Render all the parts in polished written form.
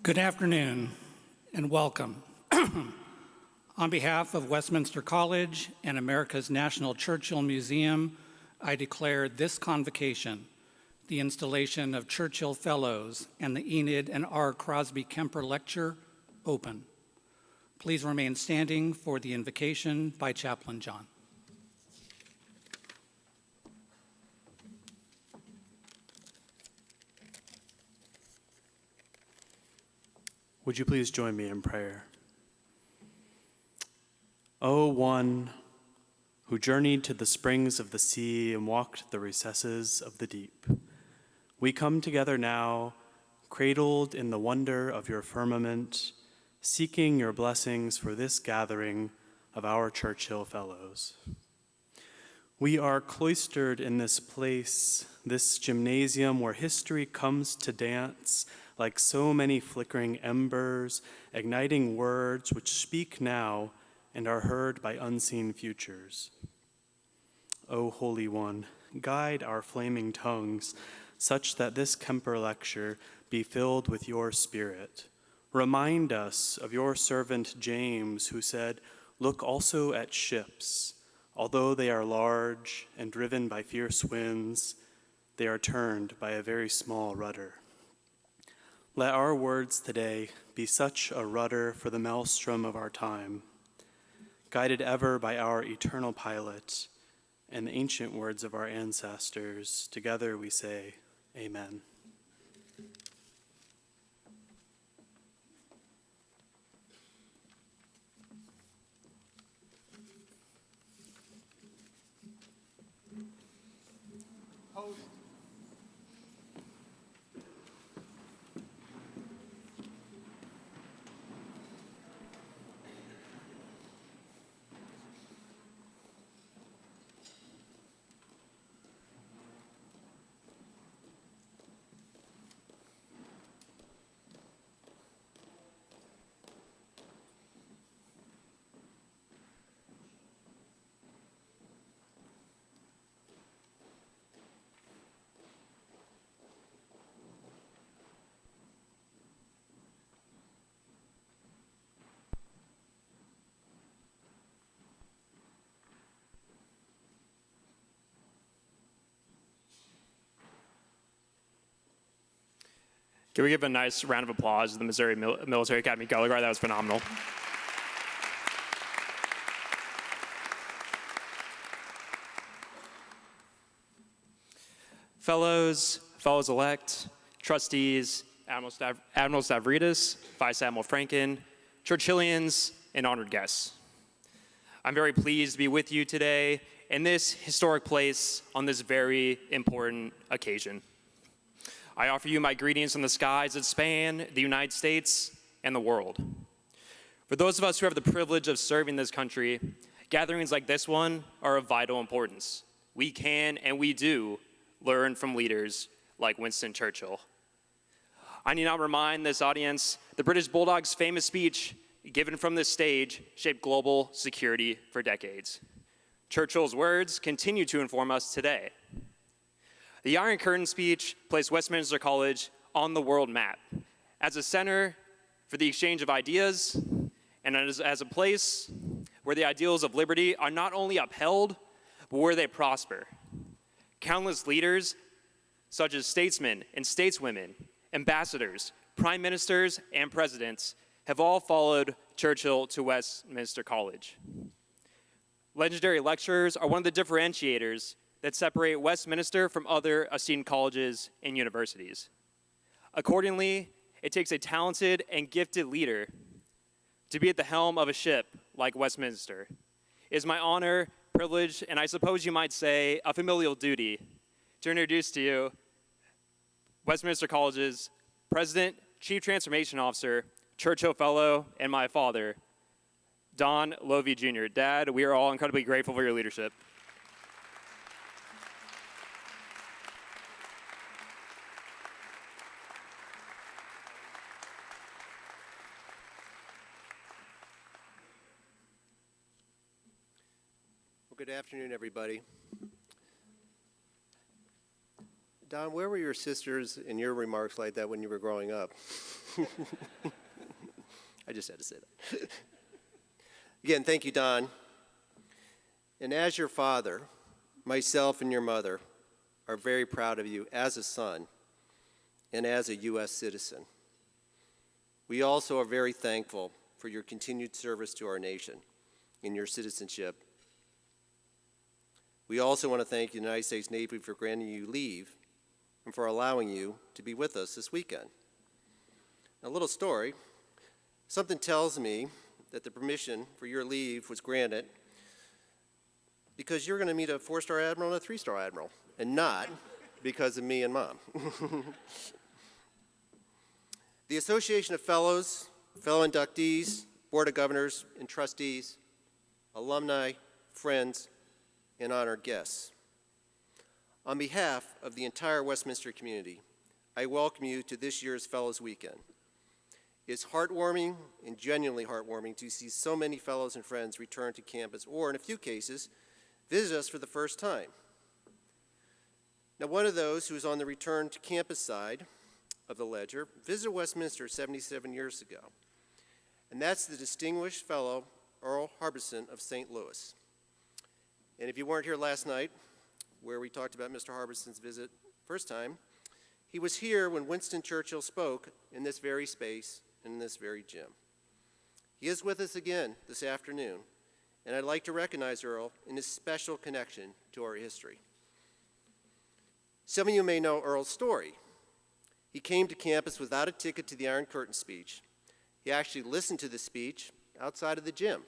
Good afternoon and welcome. On behalf of Westminster College and America's National Churchill Museum, I declare this convocation, the installation of Churchill Fellows and the Enid and R. Crosby Kemper Lecture, open. Please remain standing for the invocation by Chaplain John. Would you please join me in prayer? O one who journeyed to the springs of the sea and walked the recesses of the deep, we come together now, cradled in the wonder of your firmament, seeking your blessings for this gathering of our Churchill Fellows. We are cloistered in this place, this gymnasium where history comes to dance like so many flickering embers, igniting words which speak now and are heard by unseen futures. O Holy One, guide our flaming tongues such that this Kemper lecture be filled with your spirit. Remind us of your servant James, who said, "Look also at ships. Although they are large and driven by fierce winds, they are turned by a very small rudder." Let our words today be such a rudder for the maelstrom of our time, guided ever by our eternal pilot and the ancient words of our ancestors. Together we say, Amen. Can we give a nice round of applause to the Missouri Military Academy Color Guard? That was phenomenal. Fellows-elect, trustees, Admiral Stavridis, Vice Admiral Franken, Churchillians, and honored guests. I'm very pleased to be with you today in this historic place on this very important occasion. I offer you my greetings from the skies that span the United States and the world. For those of us who have the privilege of serving this country, gatherings like this one are of vital importance. We can and we do learn from leaders like Winston Churchill. I need not remind this audience the British Bulldog's famous speech given from this stage shaped global security for decades. Churchill's words continue to inform us today. The Iron Curtain speech placed Westminster College on the world map as a center for the exchange of ideas and as a place where the ideals of liberty are not only upheld, but where they prosper. Countless leaders, such as statesmen and stateswomen, ambassadors, prime ministers, and presidents, have all followed Churchill to Westminster College. Legendary lecturers are one of the differentiators that separate Westminster from other esteemed colleges and universities. Accordingly, it takes a talented and gifted leader to be at the helm of a ship like Westminster. It is my honor, privilege, and I suppose you might say a familial duty to introduce to you Westminster College's President, Chief Transformation Officer, Churchill Fellow, and my father, Don Lovey Jr. Dad, we are all incredibly grateful for your leadership. Good afternoon, everybody. Don, where were your sisters in your remarks like that when you were growing up? I just had to say that. Again, thank you, Don. And as your father, myself and your mother are very proud of you as a son and as a U.S. citizen. We also are very thankful for your continued service to our nation in your citizenship. We also want to thank the United States Navy for granting you leave and for allowing you to be with us this weekend. A little story. Something tells me that the permission for your leave was granted because you're going to meet a 4-star admiral and a 3-star admiral, and not because of me and Mom. The Association of Fellows, fellow inductees, Board of Governors, and trustees, alumni, friends, and honored guests. On behalf of the entire Westminster community, I welcome you to this year's Fellows Weekend. It's heartwarming and genuinely heartwarming to see so many fellows and friends return to campus, or in a few cases, visit us for the first time. Now, one of those who is on the return to campus side of the ledger visited Westminster 77 years ago, and that's the distinguished fellow Earl Harbison of St. Louis. And if you weren't here last night, where we talked about Mr. Harbison's visit first time, he was here when Winston Churchill spoke in this very space, in this very gym. He is with us again this afternoon, and I'd like to recognize Earl in his special connection to our history. Some of you may know Earl's story. He came to campus without a ticket to the Iron Curtain speech. He actually listened to the speech outside of the gym.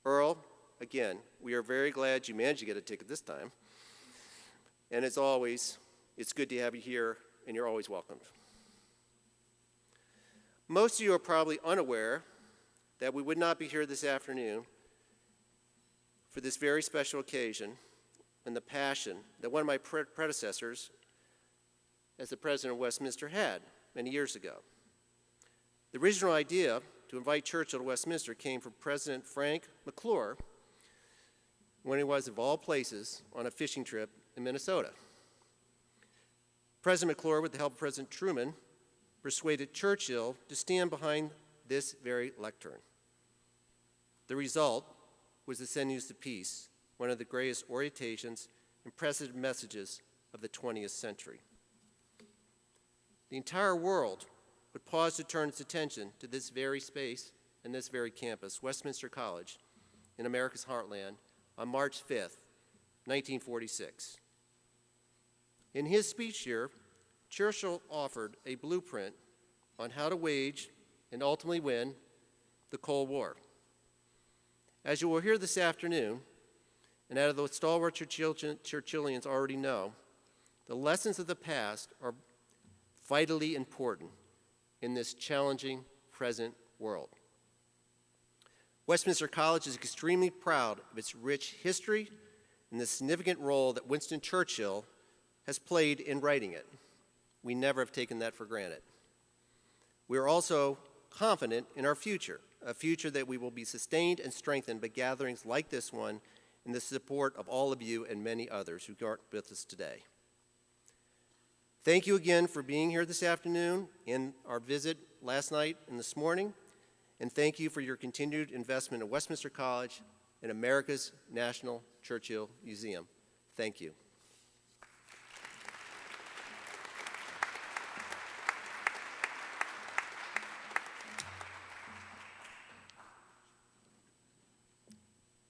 Earl, again, we are very glad you managed to get a ticket this time. And as always, it's good to have you here, and you're always welcome. Most of you are probably unaware that we would not be here this afternoon for this very special occasion and the passion that one of my predecessors as the president of Westminster had many years ago. The original idea to invite Churchill to Westminster came from President Frank McClure when he was, of all places, on a fishing trip in Minnesota. President McClure, with the help of President Truman, persuaded Churchill to stand behind this very lectern. The result was the Sinews to Peace, one of the greatest orientations and precedent messages of the 20th century. The entire world would pause to turn its attention to this very space and this very campus, Westminster College, in America's heartland, on March 5th, 1946. In his speech here, Churchill offered a blueprint on how to wage and ultimately win the Cold War. As you will hear this afternoon, and out of the stalwart Churchillians already know, the lessons of the past are vitally important in this challenging present world. Westminster College is extremely proud of its rich history and the significant role that Winston Churchill has played in writing it. We never have taken that for granted. We are also confident in our future, a future that we will be sustained and strengthened by gatherings like this one and the support of all of you and many others who aren't with us today. Thank you again for being here this afternoon and our visit last night and this morning, and thank you for your continued investment in Westminster College and America's National Churchill Museum. Thank you.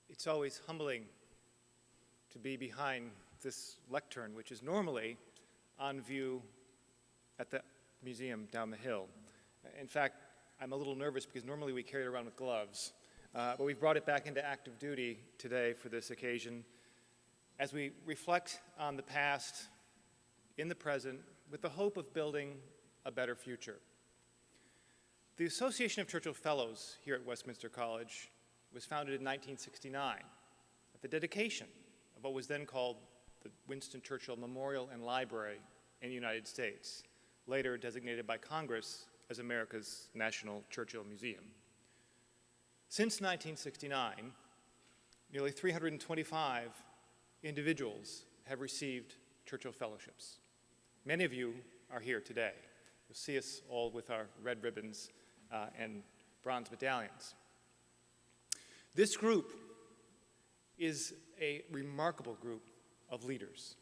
It's always humbling to be behind this lectern, which is normally on view at the museum down the hill. In fact, I'm a little nervous because normally we carry it around with gloves, but we've brought it back into active duty today for this occasion as we reflect on the past, in the present, with the hope of building a better future. The Association of Churchill Fellows here at Westminster College was founded in 1969 at the dedication of what was then called the Winston Churchill Memorial and Library in the United States, later designated by Congress as America's National Churchill Museum. Since 1969, nearly 325 individuals have received Churchill Fellowships. Many of you are here today. You'll see us all with our red ribbons and bronze medallions. This group is a remarkable group of leaders,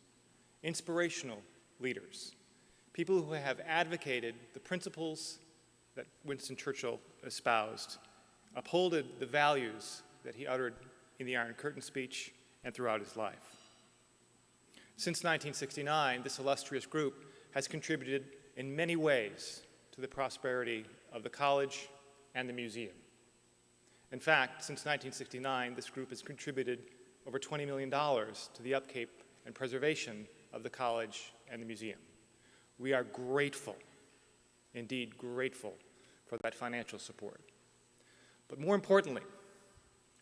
inspirational leaders, people who have advocated the principles that Winston Churchill espoused, upholded the values that he uttered in the Iron Curtain speech and throughout his life. Since 1969, this illustrious group has contributed in many ways to the prosperity of the college and the museum. In fact, since 1969, this group has contributed over $20 million to the upkeep and preservation of the college and the museum. We are grateful, indeed grateful, for that financial support. But more importantly,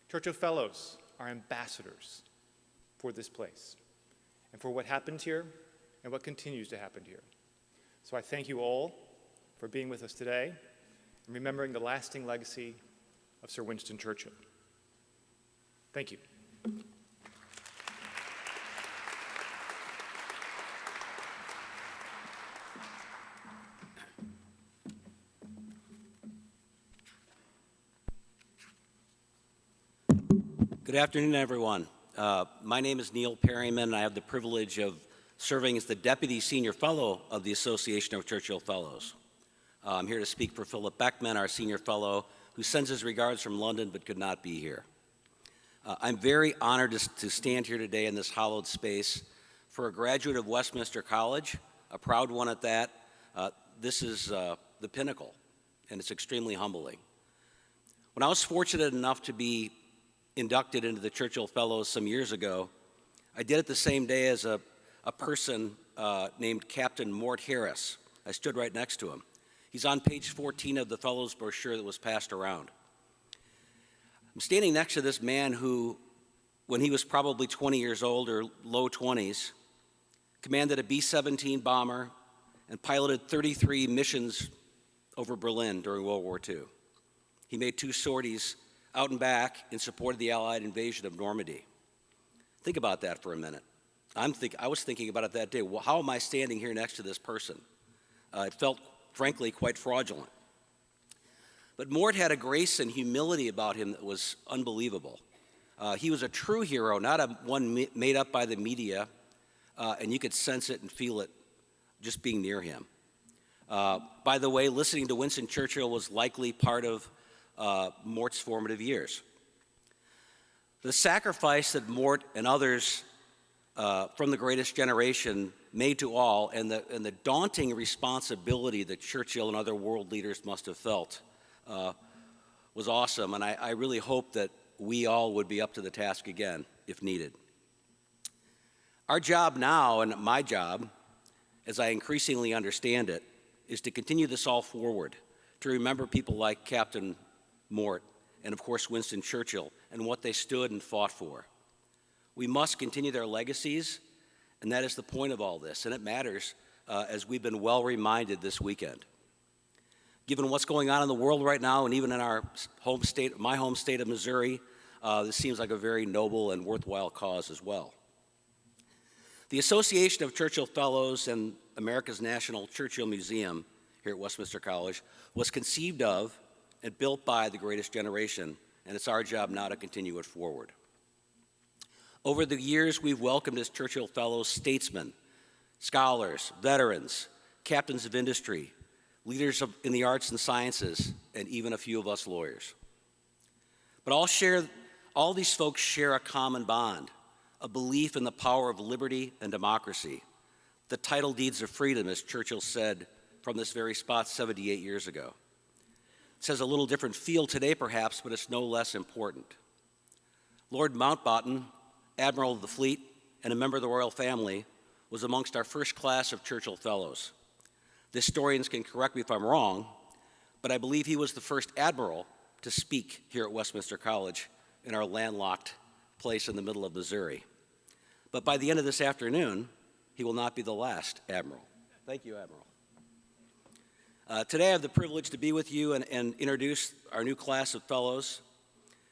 Churchill Fellows are ambassadors for this place and for what happened here and what continues to happen here. So I thank you all for being with us today and remembering the lasting legacy of Sir Winston Churchill. Thank you. Good afternoon, everyone. My name is Neil Perryman, and I have the privilege of serving as the Deputy Senior Fellow of the Association of Churchill Fellows. I'm here to speak for Philip Beckman, our Senior Fellow, who sends his regards from London but could not be here. I'm very honored to stand here today in this hallowed space for a graduate of Westminster College, a proud one at that. This is the pinnacle, and it's extremely humbling. When I was fortunate enough to be inducted into the Churchill Fellows some years ago, I did it the same day as a person named Captain Mort Harris. I stood right next to him. He's on page 14 of the Fellows brochure that was passed around. I'm standing next to this man who, when he was probably 20 years old or low 20s, commanded a B-17 bomber and piloted 33 missions over Berlin during World War II. He made 2 sorties out and back in support of the Allied invasion of Normandy. Think about that for a minute. I was thinking about it that day. Well, how am I standing here next to this person? It felt, frankly, quite fraudulent. But Mort had a grace and humility about him that was unbelievable. He was a true hero, not one made up by the media, and you could sense it and feel it just being near him. By the way, listening to Winston Churchill was likely part of Mort's formative years. The sacrifice that Mort and others from the greatest generation made to all, and the daunting responsibility that Churchill and other world leaders must have felt was awesome, and I really hope that we all would be up to the task again if needed. Our job now, and my job, as I increasingly understand it, is to continue this all forward, to remember people like Captain Mort, and of course Winston Churchill, and what they stood and fought for. We must continue their legacies, and that is the point of all this, and it matters as we've been well reminded this weekend. Given what's going on in the world right now, and even in our home state, my home state of Missouri, this seems like a very noble and worthwhile cause as well. The Association of Churchill Fellows and America's National Churchill Museum here at Westminster College was conceived of and built by the greatest generation, and it's our job now to continue it forward. Over the years, we've welcomed as Churchill Fellows statesmen, scholars, veterans, captains of industry, leaders in the arts and sciences, and even a few of us lawyers. But all these folks share a common bond, a belief in the power of liberty and democracy, the title deeds of freedom, as Churchill said from this very spot 78 years ago. It has a little different feel today, perhaps, but it's no less important. Lord Mountbatten, Admiral of the Fleet and a member of the royal family, was amongst our first class of Churchill Fellows. The historians can correct me if I'm wrong, but I believe he was the first admiral to speak here at Westminster College in our landlocked place in the middle of Missouri. But by the end of this afternoon, he will not be the last admiral. Thank you, Admiral. Today I have the privilege to be with you and introduce our new class of fellows.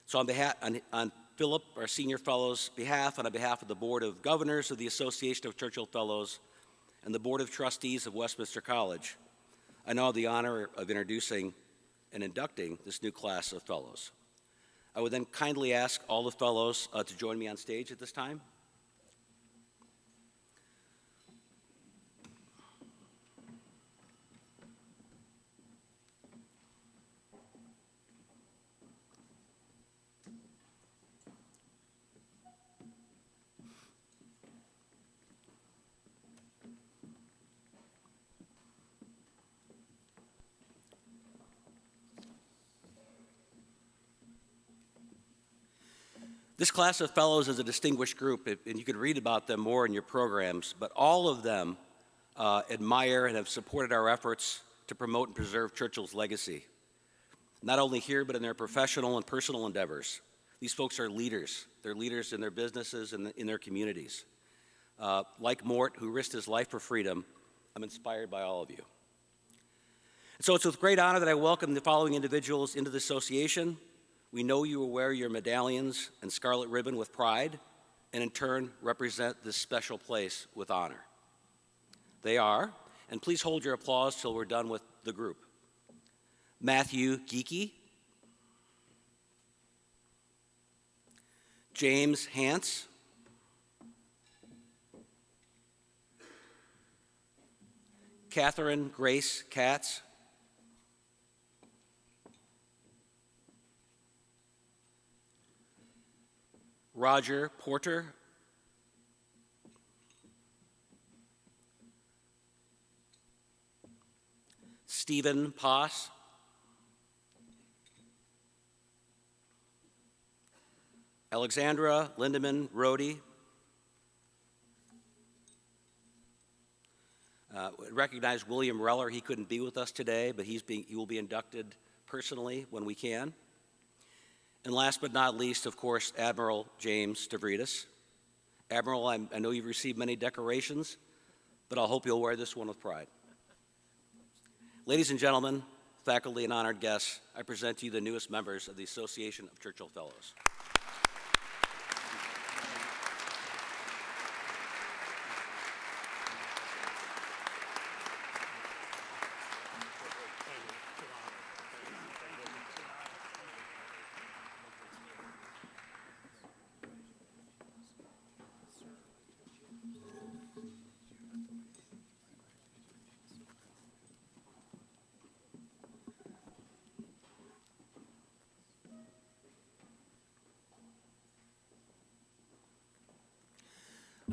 So on Philip, our senior fellow's behalf, and on behalf of the Board of Governors of the Association of Churchill Fellows, and the Board of Trustees of Westminster College, I now have the honor of introducing and inducting this new class of fellows. I would then kindly ask all the fellows to join me on stage at this time. This class of fellows is a distinguished group, and you could read about them more in your programs, but all of them admire and have supported our efforts to promote and preserve Churchill's legacy, not only here, but in their professional and personal endeavors. These folks are leaders. They're leaders in their businesses and in their communities. Like Mort, who risked his life for freedom, I'm inspired by all of you. And so it's with great honor that I welcome the following individuals into the association. We know you will wear your medallions and scarlet ribbon with pride, and in turn represent this special place with honor. They are, and please hold your applause till we're done with the group: Matthew Geeky, James Hance, Catherine Grace Katz, Roger Porter, Stephen Poss, Alexandra Lindemann Rohde, recognize William Reller. He couldn't be with us today, but he will be inducted personally when we can. And last but not least, of course, Admiral James Stavridis. Admiral, I know you've received many decorations, but I hope you'll wear this one with pride. Ladies and gentlemen, faculty and honored guests, I present to you the newest members of the Association of Churchill Fellows.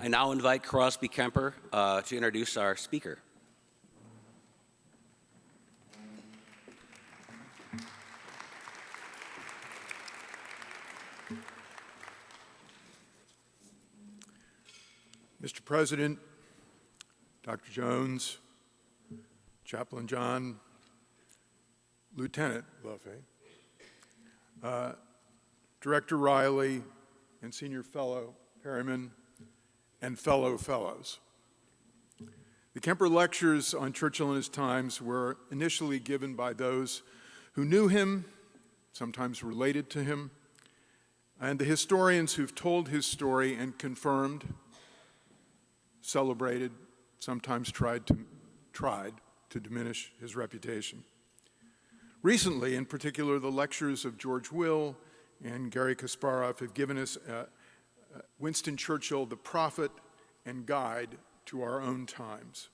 I now invite Crosby Kemper to introduce our speaker. Mr. President, Dr. Jones, Chaplain John, Lieutenant Buffet, Director Riley, and Senior Fellow Perryman, and fellow fellows. The Kemper Lectures on Churchill and His Times were initially given by those who knew him, sometimes related to him, and the historians who've told his story and confirmed, celebrated, sometimes tried to diminish his reputation. Recently, in particular, the lectures of George Will and Gary Kasparov have given us Winston Churchill, the prophet and guide to our own times.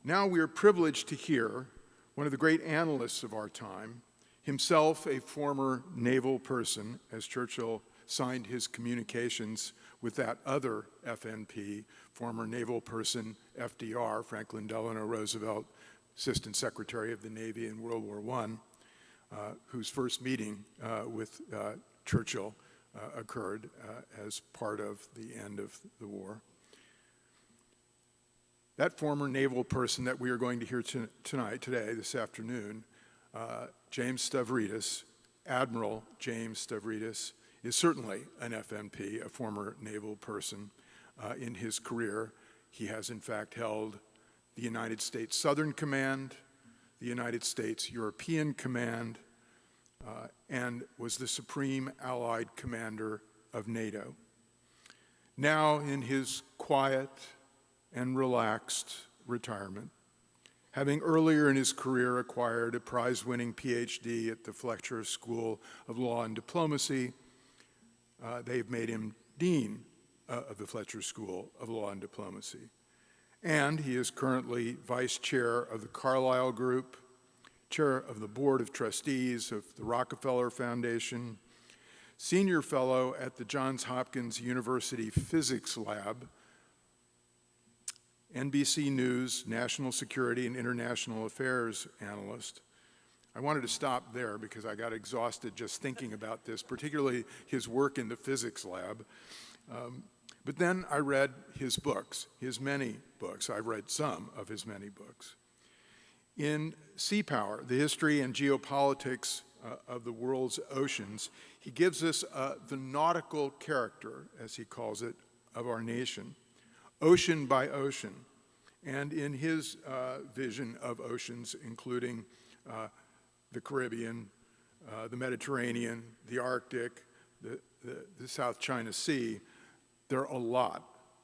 Now we are privileged to hear one of the great analysts of our time, himself a former naval person, as Churchill signed his communications with that other FNP, former naval person, FDR, Franklin Delano Roosevelt, Assistant Secretary of the Navy in World War I, whose first meeting with Churchill occurred as part of the end of the war. That former naval person that we are going to hear today, this afternoon, James Stavridis, Admiral James Stavridis, is certainly an FNP, a former naval person. In his career, he has in fact held the United States Southern Command, the United States European Command, and was the Supreme Allied Commander of NATO. Now, in his quiet and relaxed retirement. Having earlier in his career acquired a prize-winning PhD at the Fletcher School of Law and Diplomacy, they've made him Dean of the Fletcher School of Law and Diplomacy. And he is currently Vice Chair of the Carlyle Group, Chair of the Board of Trustees of the Rockefeller Foundation, Senior Fellow at the Johns Hopkins University Physics Lab, NBC News National Security and International Affairs Analyst. I wanted to stop there because I got exhausted just thinking about this, particularly his work in the physics lab. But then I read his books, his many books. I've read some of his many books. In Sea Power, the history and geopolitics of the world's oceans, he gives us the nautical character, as he calls it, of our nation, ocean by ocean. And in his vision of oceans, including the Caribbean, the Mediterranean, the Arctic, the South China Sea, there are a lot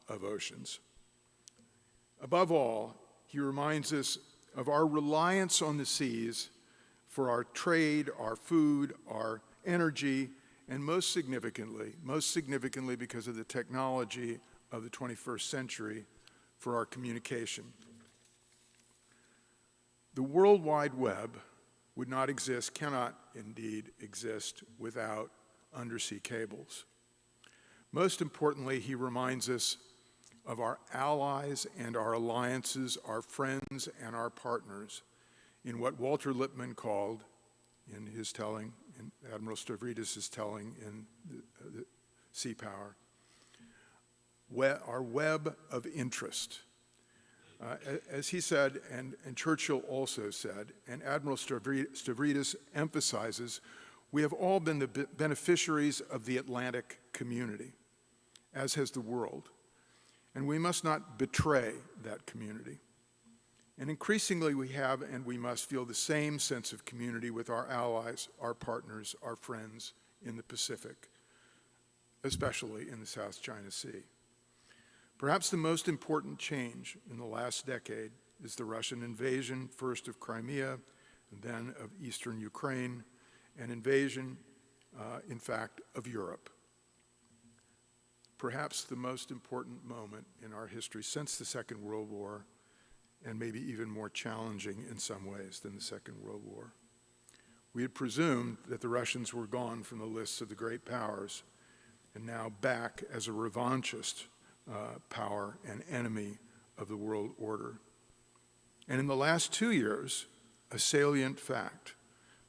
of oceans. Above all, he reminds us of our reliance on the seas for our trade, our food, our energy, and most significantly because of the technology of the 21st century, for our communication. The World Wide Web would not exist, cannot indeed exist, without undersea cables. Most importantly, he reminds us of our allies and our alliances, our friends and our partners, in what Walter Lippmann called, in his telling, in Admiral Stavridis' telling in the Sea Power, our web of interest. As he said, and Churchill also said, and Admiral Stavridis emphasizes, we have all been the beneficiaries of the Atlantic community, as has the world, and we must not betray that community. And increasingly we have and we must feel the same sense of community with our allies, our partners, our friends in the Pacific, especially in the South China Sea. Perhaps the most important change in the last decade is the Russian invasion, first of Crimea, and then of eastern Ukraine, an invasion, in fact, of Europe. Perhaps the most important moment in our history since the Second World War, and maybe even more challenging in some ways than the Second World War. We had presumed that the Russians were gone from the lists of the great powers, and now back as a revanchist power and enemy of the world order. And in the last 2 years, a salient fact: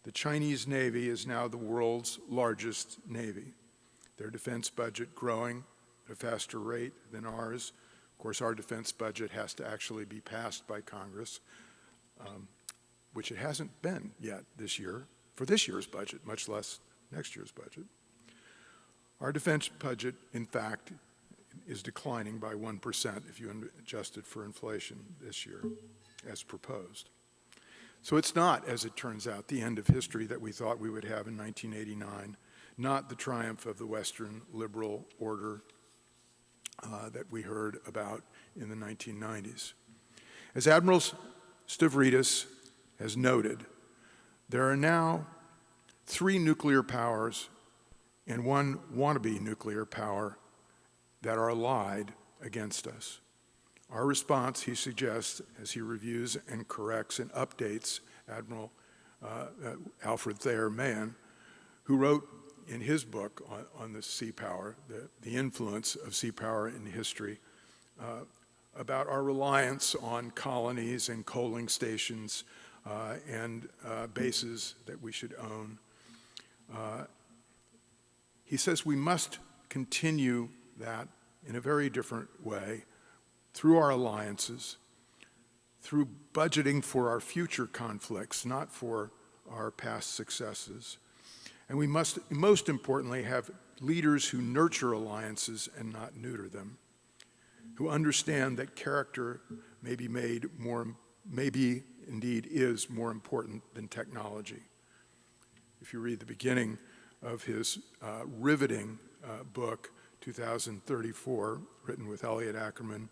the Chinese Navy is now the world's largest navy. Their defense budget growing at a faster rate than ours. Of course, our defense budget has to actually be passed by Congress, which it hasn't been yet this year, for this year's budget, much less next year's budget. Our defense budget, in fact, is declining by 1% if you adjust it for inflation this year, as proposed. So it's not, as it turns out, the end of history that we thought we would have in 1989, not the triumph of the Western liberal order that we heard about in the 1990s. As Admiral Stavridis has noted, there are now 3 nuclear powers and 1 wannabe nuclear power that are allied against us. Our response, he suggests, as he reviews and corrects and updates Admiral Alfred Thayer Mahan, who wrote in his book on the sea power, the influence of sea power in history, about our reliance on colonies and coaling stations and bases that we should own. He says we must continue that in a very different way through our alliances, through budgeting for our future conflicts, not for our past successes. And we must, most importantly, have leaders who nurture alliances and not neuter them, who understand that character may be made more, maybe indeed is more important than technology. If you read the beginning of his riveting book, 2034, written with Elliot Ackerman,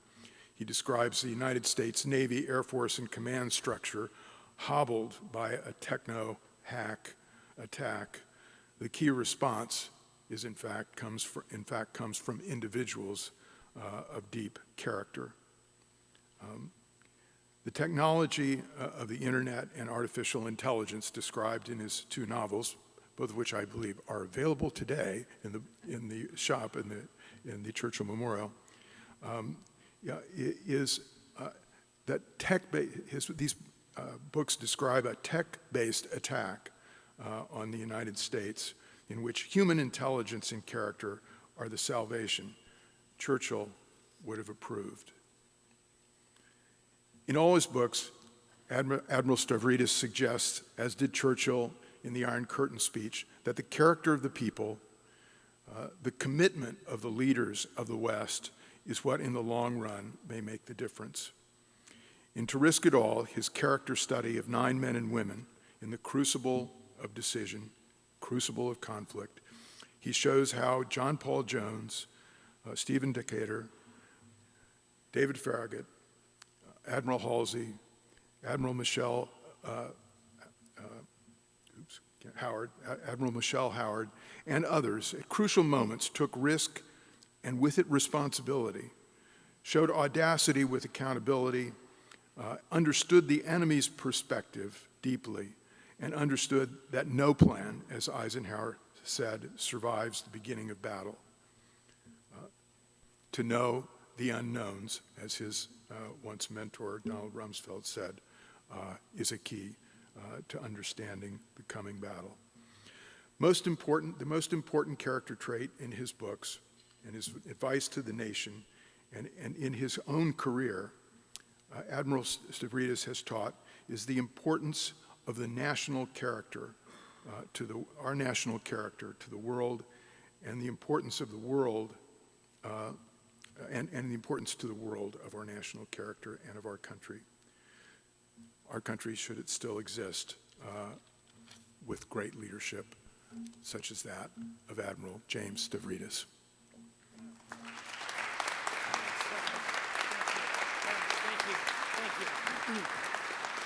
He describes the United States Navy, Air Force, and command structure hobbled by a techno-hack attack. The key response is, in fact, comes from individuals of deep character. The technology of the internet and artificial intelligence described in his two novels, both of which I believe are available today in the shop in the Churchill Memorial, is that these books describe a tech-based attack on the United States in which human intelligence and character are the salvation Churchill would have approved. In all his books, Admiral Stavridis suggests, as did Churchill in the Iron Curtain speech, that the character of the people, the commitment of the leaders of the West, is what in the long run may make the difference. In To Risk It All, his character study of 9 men and women in the crucible of decision, crucible of conflict, he shows how John Paul Jones, Stephen Decatur, David Farragut, Admiral Halsey, Admiral Michelle Howard, and others at crucial moments took risk and with it responsibility, showed audacity with accountability, understood the enemy's perspective deeply, and understood that no plan, as Eisenhower said, survives the beginning of battle. To know the unknowns, as his once mentor Donald Rumsfeld said, is a key to understanding the coming battle. The most important character trait in his books and his advice to the nation and in his own career, Admiral Stavridis has taught, is the importance of the national character, our national character to the world, and the importance of the world, and the importance to the world of our national character and of our country. Our country, should it still exist, with great leadership, such as that of Admiral James Stavridis.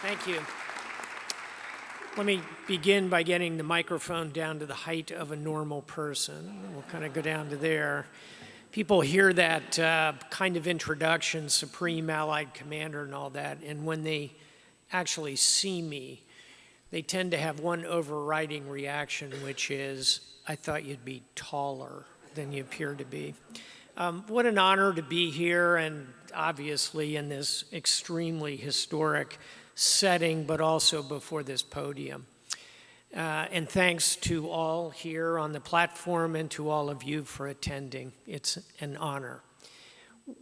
Thank you. Let me begin by getting the microphone down to the height of a normal person. We'll kind of go down to there. People hear that kind of introduction, Supreme Allied Commander and all that, and when they actually see me, they tend to have one overriding reaction, which is, I thought you'd be taller than you appear to be. What an honor to be here, and obviously in this extremely historic setting, but also before this podium. And thanks to all here on the platform and to all of you for attending. It's an honor.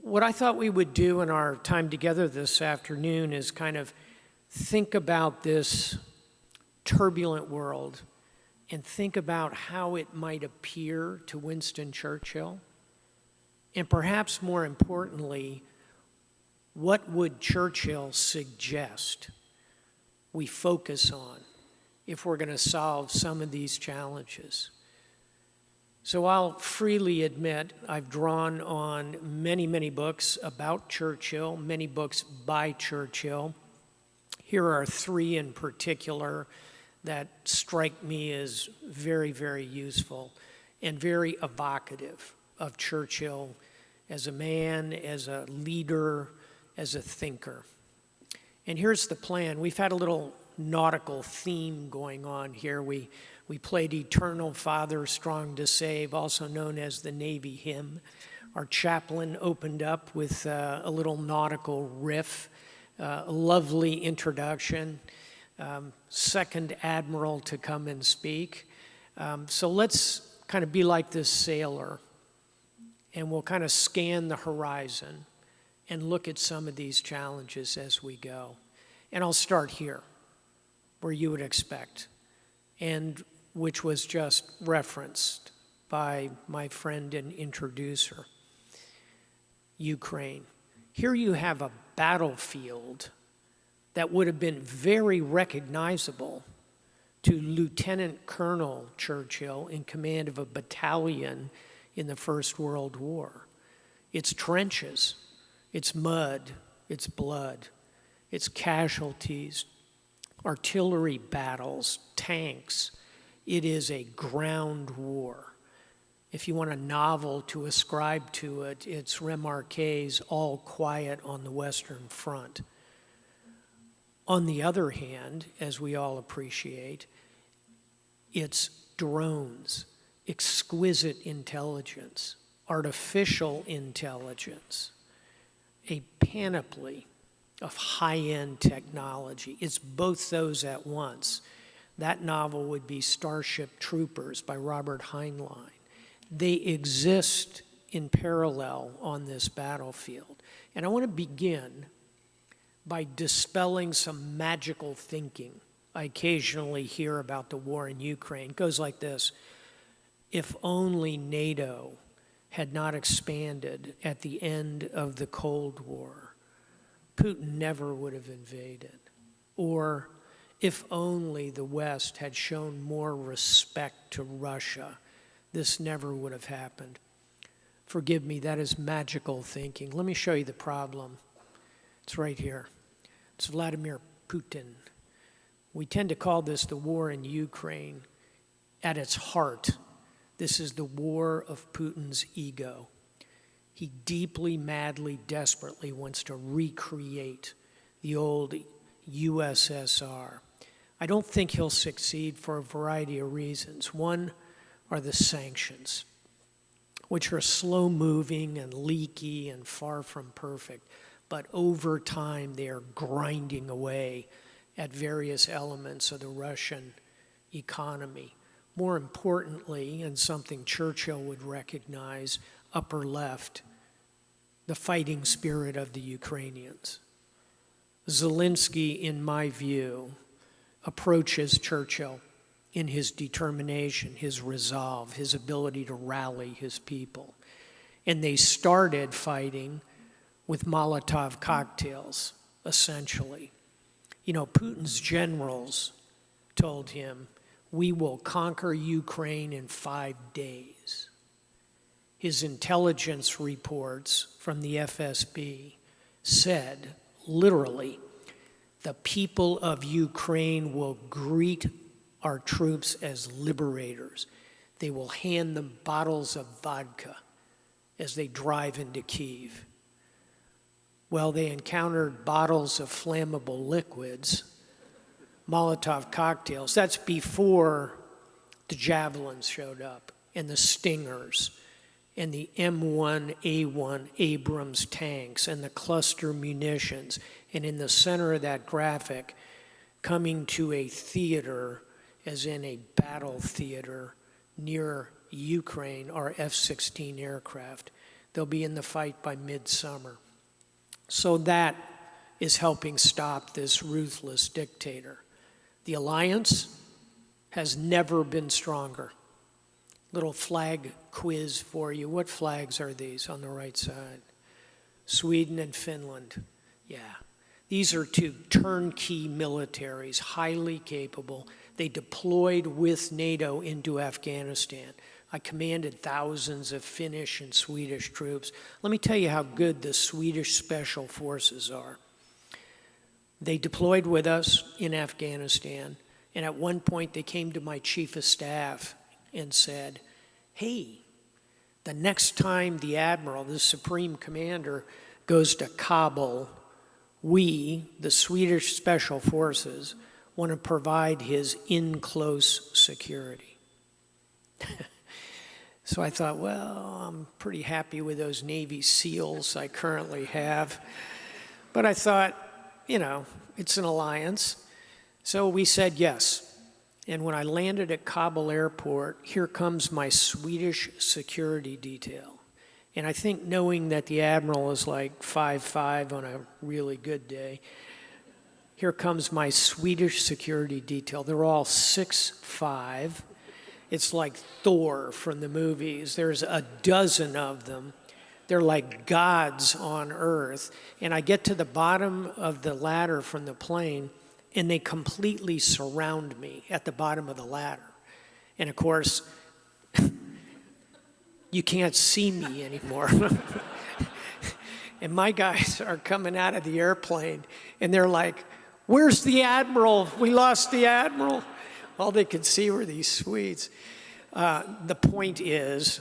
What I thought we would do in our time together this afternoon is kind of think about this turbulent world and think about how it might appear to Winston Churchill. And perhaps more importantly, what would Churchill suggest we focus on if we're going to solve some of these challenges? So I'll freely admit I've drawn on many, many books about Churchill, many books by Churchill. Here are 3 in particular that strike me as very, very useful and very evocative of Churchill as a man, as a leader, as a thinker. And here's the plan. We've had a little nautical theme going on here. We played Eternal Father, Strong to Save, also known as the Navy hymn. Our chaplain opened up with a little nautical riff, a lovely introduction. Second admiral to come and speak. So let's kind of be like this sailor, and we'll kind of scan the horizon and look at some of these challenges as we go. And I'll start here, where you would expect, and which was just referenced by my friend and introducer, Ukraine. Here you have a battlefield that would have been very recognizable to Lieutenant Colonel Churchill in command of a battalion in the First World War. It's trenches, It's mud, it's blood, it's casualties, artillery battles, tanks. It is a ground war. If you want a novel to ascribe to it, it's Remarque's All Quiet on the Western Front. On the other hand, as we all appreciate, it's drones, exquisite intelligence, artificial intelligence, a panoply of high-end technology. It's both those at once. That novel would be Starship Troopers by Robert Heinlein. They exist in parallel on this battlefield. And I want to begin by dispelling some magical thinking I occasionally hear about the war in Ukraine. It goes like this: if only NATO had not expanded at the end of the Cold War, Putin never would have invaded. Or if only the West had shown more respect to Russia, this never would have happened. Forgive me, that is magical thinking. Let me show you the problem. It's right here. It's Vladimir Putin. We tend to call this the war in Ukraine. At its heart, this is the war of Putin's ego. He deeply, madly, desperately wants to recreate the old USSR. I don't think he'll succeed for a variety of reasons. One are the sanctions, which are slow-moving and leaky and far from perfect. But over time, they are grinding away at various elements of the Russian economy. More importantly, and something Churchill would recognize, upper left, the fighting spirit of the Ukrainians. Zelensky, in my view, approaches Churchill in his determination, his resolve, his ability to rally his people. And they started fighting with Molotov cocktails, essentially. You know, Putin's generals told him, "We will conquer Ukraine in 5 days." His intelligence reports from the FSB said, literally, "The people of Ukraine will greet our troops as liberators. They will hand them bottles of vodka as they drive into Kyiv." Well, they encountered bottles of flammable liquids, Molotov cocktails. That's before the Javelins showed up, and the Stingers, and the M1A1 Abrams tanks, and the cluster munitions. And in the center of that graphic, coming to a theater, as in a battle theater near Ukraine, are F-16 aircraft. They'll be in the fight by midsummer. So that is helping stop this ruthless dictator. The alliance has never been stronger. Little flag quiz for you. What flags are these on the right side? Sweden and Finland. Yeah. These are two turnkey militaries, highly capable. They deployed with NATO into Afghanistan. I commanded thousands of Finnish and Swedish troops. Let me tell you how good the Swedish Special Forces are. They deployed with us in Afghanistan, and at one point they came to my chief of staff and said, "Hey, the next time the admiral, the supreme commander, goes to Kabul, we, the Swedish Special Forces, want to provide his in-close security." So I thought, well, I'm pretty happy with those Navy SEALs I currently have. But I thought, you know, it's an alliance. So we said yes. And when I landed at Kabul airport, here comes my Swedish security detail. And I think knowing that the admiral is like 5'5" on a really good day, here comes my Swedish security detail. They're all 6'5". It's like Thor from the movies. There's a dozen of them. They're like gods on earth. And I get to the bottom of the ladder from the plane, and they completely surround me at the bottom of the ladder. And of course, you can't see me anymore. And my guys are coming out of the airplane, and they're like, "Where's the admiral? We lost the admiral." All they could see were these Swedes. The point is,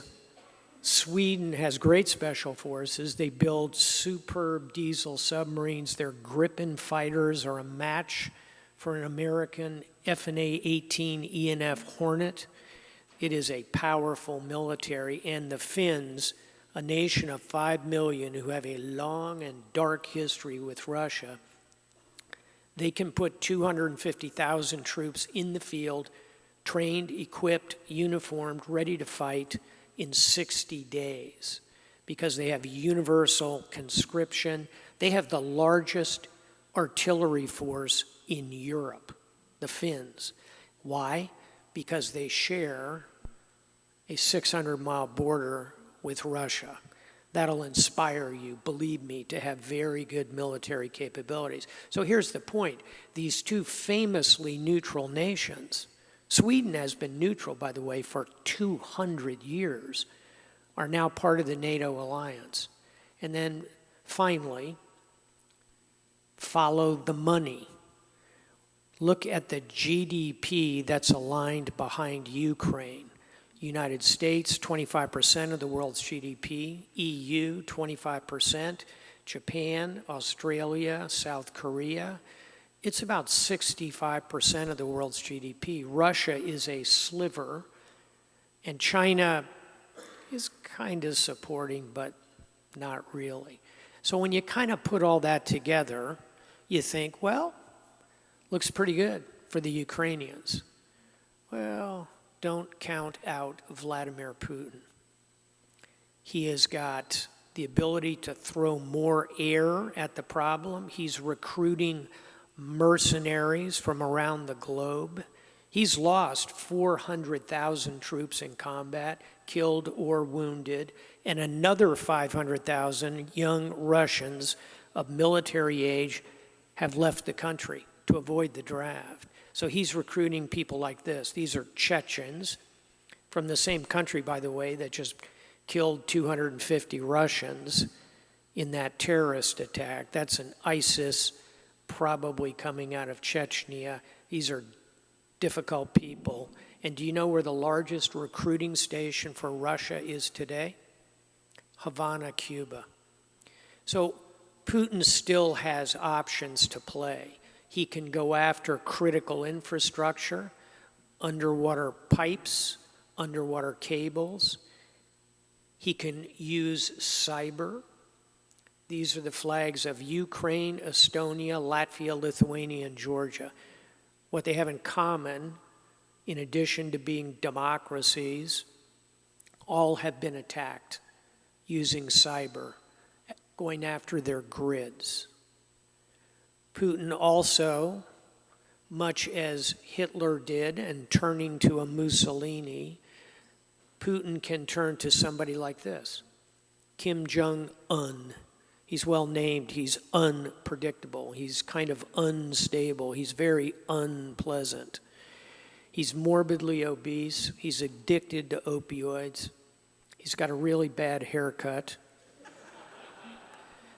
Sweden has great special forces. They build superb diesel submarines. Their Gripen fighters are a match for an American F/A-18 ENF Hornet. It is a powerful military, and the Finns, a nation of 5 million who have a long and dark history with Russia, they can put 250,000 troops in the field, trained, equipped, uniformed, ready to fight in 60 days because they have universal conscription. They have the largest artillery force in Europe, the Finns. Why? Because they share a 600-mile border with Russia. That'll inspire you, believe me, to have very good military capabilities. So here's the point. These two famously neutral nations, Sweden has been neutral, by the way, for 200 years, are now part of the NATO alliance. And then finally, follow the money. Look at the GDP that's aligned behind Ukraine. United States, 25% of the world's GDP. EU, 25%. Japan, Australia, South Korea. It's about 65% of the world's GDP. Russia is a sliver, and China is kind of supporting, but not really. So when you kind of put all that together, you think, well, looks pretty good for the Ukrainians. Well, don't count out Vladimir Putin. He has got the ability to throw more air at the problem. He's recruiting mercenaries from around the globe. He's lost 400,000 troops in combat, killed or wounded, and another 500,000 young Russians of military age have left the country to avoid the draft. So he's recruiting people like this. These are Chechens from the same country, by the way, that just killed 250 Russians in that terrorist attack. That's an ISIS probably coming out of Chechnya. These are difficult people. And do you know where the largest recruiting station for Russia is today? Havana, Cuba. So Putin still has options to play. He can go after critical infrastructure, underwater pipes, underwater cables. He can use cyber. These are the flags of Ukraine, Estonia, Latvia, Lithuania, and Georgia. What they have in common, in addition to being democracies, all have been attacked using cyber, going after their grids. Putin also, much as Hitler did and turning to a Mussolini, Putin can turn to somebody like this, Kim Jong-un. He's well named, he's unpredictable, he's kind of unstable, he's very unpleasant. He's morbidly obese, he's addicted to opioids, he's got a really bad haircut.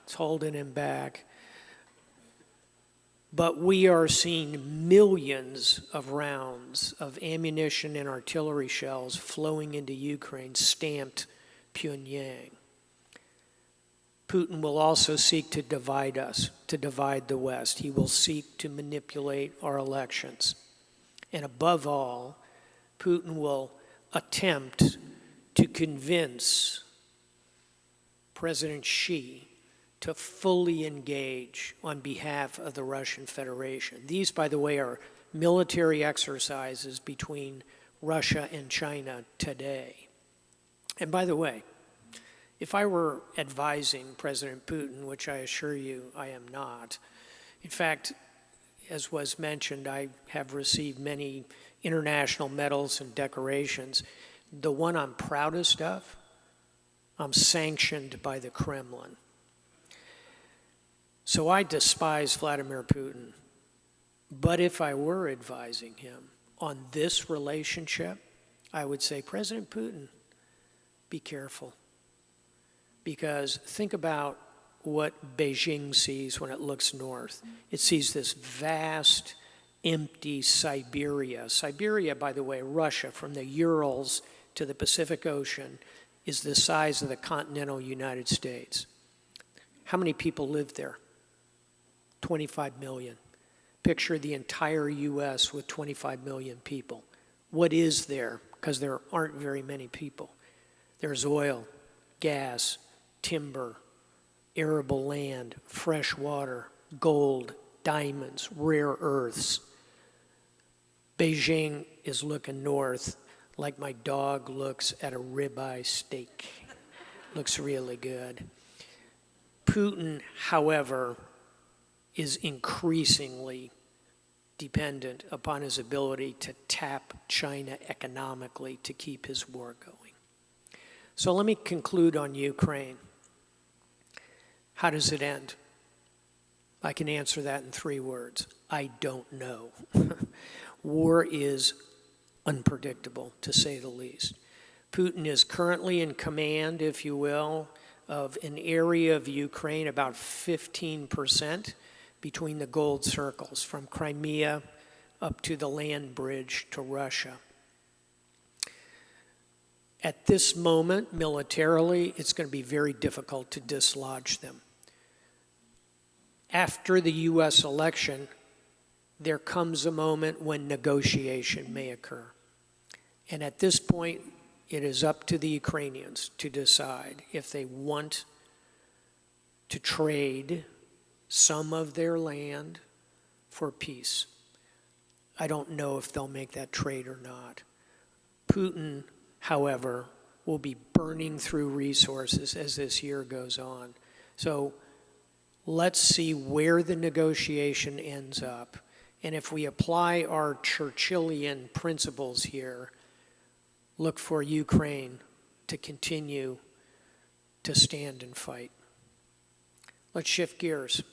It's holding him back. But we are seeing millions of rounds of ammunition and artillery shells flowing into Ukraine, stamped Pyongyang. Putin will also seek to divide us, to divide the West. He will seek to manipulate our elections. And above all, Putin will attempt to convince President Xi to fully engage on behalf of the Russian Federation. These, by the way, are military exercises between Russia and China today. And by the way, if I were advising President Putin, which I assure you I am not, in fact, as was mentioned, I have received many international medals and decorations. The one I'm proudest of, I'm sanctioned by the Kremlin. So I despise Vladimir Putin. But if I were advising him on this relationship, I would say, President Putin, be careful. Because think about what Beijing sees when it looks north. It sees this vast, empty Siberia. Siberia, by the way, Russia, from the Urals to the Pacific Ocean, is the size of the continental United States. How many people live there? 25 million. Picture the entire US with 25 million people. What is there? Because there aren't very many people. There's oil, gas, timber, arable land, fresh water, gold, diamonds, rare earths. Beijing is looking north like my dog looks at a ribeye steak. Looks really good. Putin, however, is increasingly dependent upon his ability to tap China economically to keep his war going. So let me conclude on Ukraine. How does it end? I can answer that in 3 words. I don't know. War is unpredictable, to say the least. Putin is currently in command, if you will, of an area of Ukraine about 15% between the gold circles, from Crimea up to the land bridge to Russia. At this moment, militarily, it's going to be very difficult to dislodge them. After the US election, there comes a moment when negotiation may occur. And at this point, it is up to the Ukrainians to decide if they want to trade some of their land for peace. I don't know if they'll make that trade or not. Putin, however, will be burning through resources as this year goes on. So let's see where the negotiation ends up. And if we apply our Churchillian principles here, look for Ukraine to continue to stand and fight. Let's shift gears.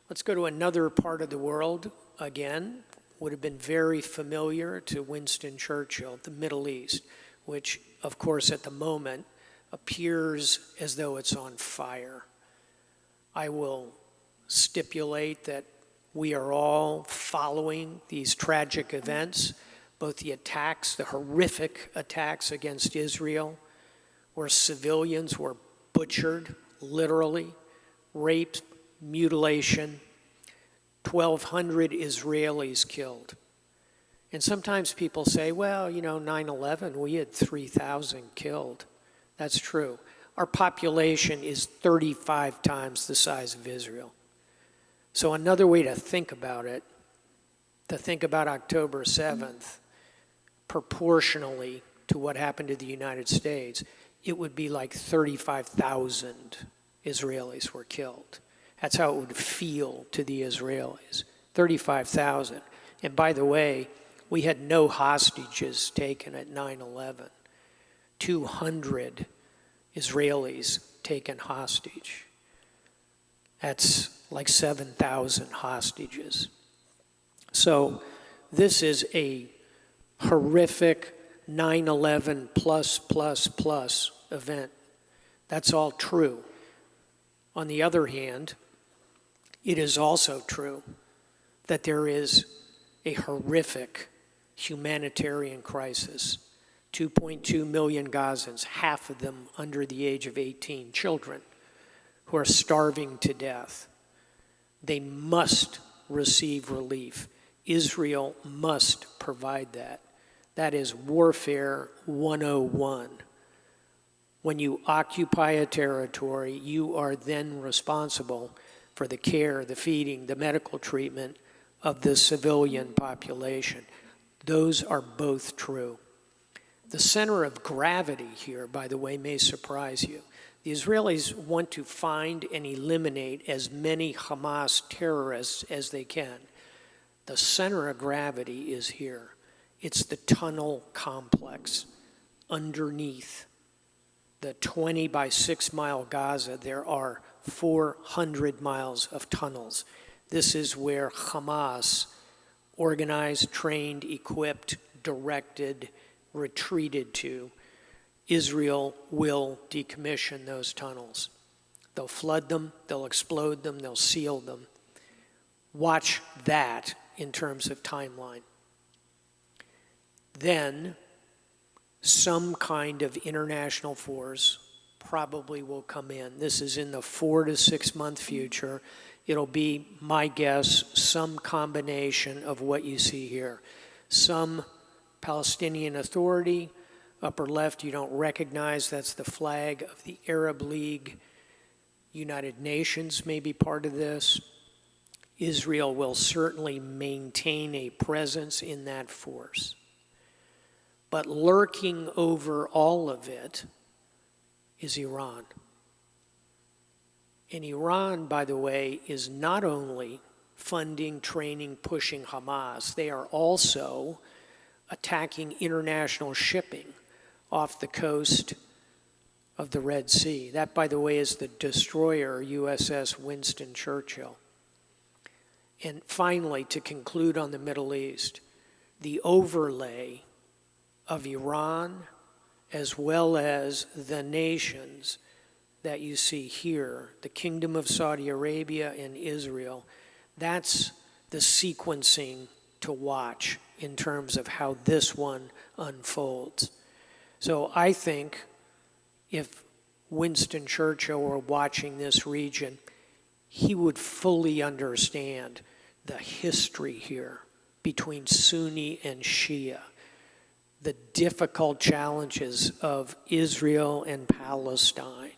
Let's go to another part of the world, again, would have been very familiar to Winston Churchill, the Middle East, which, of course, at the moment appears as though it's on fire. I will stipulate that we are all following these tragic events, both the attacks, the horrific attacks against Israel, where civilians were butchered, literally, raped, mutilation, 1,200 Israelis killed. And sometimes people say, well, 9/11, we had 3,000 killed. That's true. Our population is 35 times the size of Israel. So another way to think about it, to think about October 7th, proportionally to what happened to the United States, it would be like 35,000 Israelis were killed. That's how it would feel to the Israelis, 35,000. And by the way, we had no hostages taken at 9/11. 200 Israelis taken hostage. That's like 7,000 hostages. So this is a horrific 9/11 plus event. That's all true. On the other hand, it is also true that there is a horrific humanitarian crisis. 2.2 million Gazans, half of them under the age of 18, children who are starving to death. They must receive relief. Israel must provide that. That is warfare 101. When you occupy a territory, you are then responsible for the care, the feeding, the medical treatment of the civilian population. Those are both true. The center of gravity here, by the way, may surprise you. The Israelis want to find and eliminate as many Hamas terrorists as they can. The center of gravity is here. It's the tunnel complex underneath the 20 by 6 mile Gaza. There are 400 miles of tunnels. This is where Hamas, organized, trained, equipped, directed, retreated to. Israel will decommission those tunnels. They'll flood them, they'll explode them, they'll seal them. Watch that in terms of timeline. Then some kind of international force probably will come in. This is in the 4 to 6 month future. It'll be, my guess, some combination of what you see here. Some Palestinian Authority, upper left you don't recognize, that's the flag of the Arab League. United Nations may be part of this. Israel will certainly maintain a presence in that force. But lurking over all of it is Iran. And Iran, by the way, is not only funding, training, pushing Hamas, they are also attacking international shipping off the coast of the Red Sea. That, by the way, is the destroyer USS Winston Churchill. And finally, to conclude on the Middle East, the overlay of Iran as well as the nations that you see here, the Kingdom of Saudi Arabia and Israel, that's the sequencing to watch in terms of how this one unfolds. So I think if Winston Churchill were watching this region, he would fully understand the history here between Sunni and Shia, the difficult challenges of Israel and Palestine,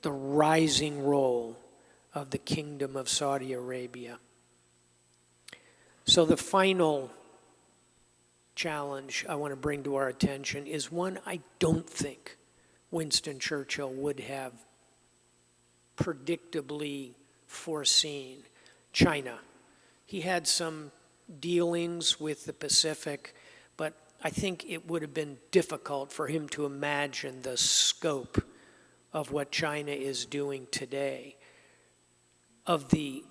the rising role of the Kingdom of Saudi Arabia. So the final challenge I want to bring to our attention is one I don't think Winston Churchill would have predictably foreseen: China. He had some dealings with the Pacific, but I think it would have been difficult for him to imagine the scope of what China is doing today, of the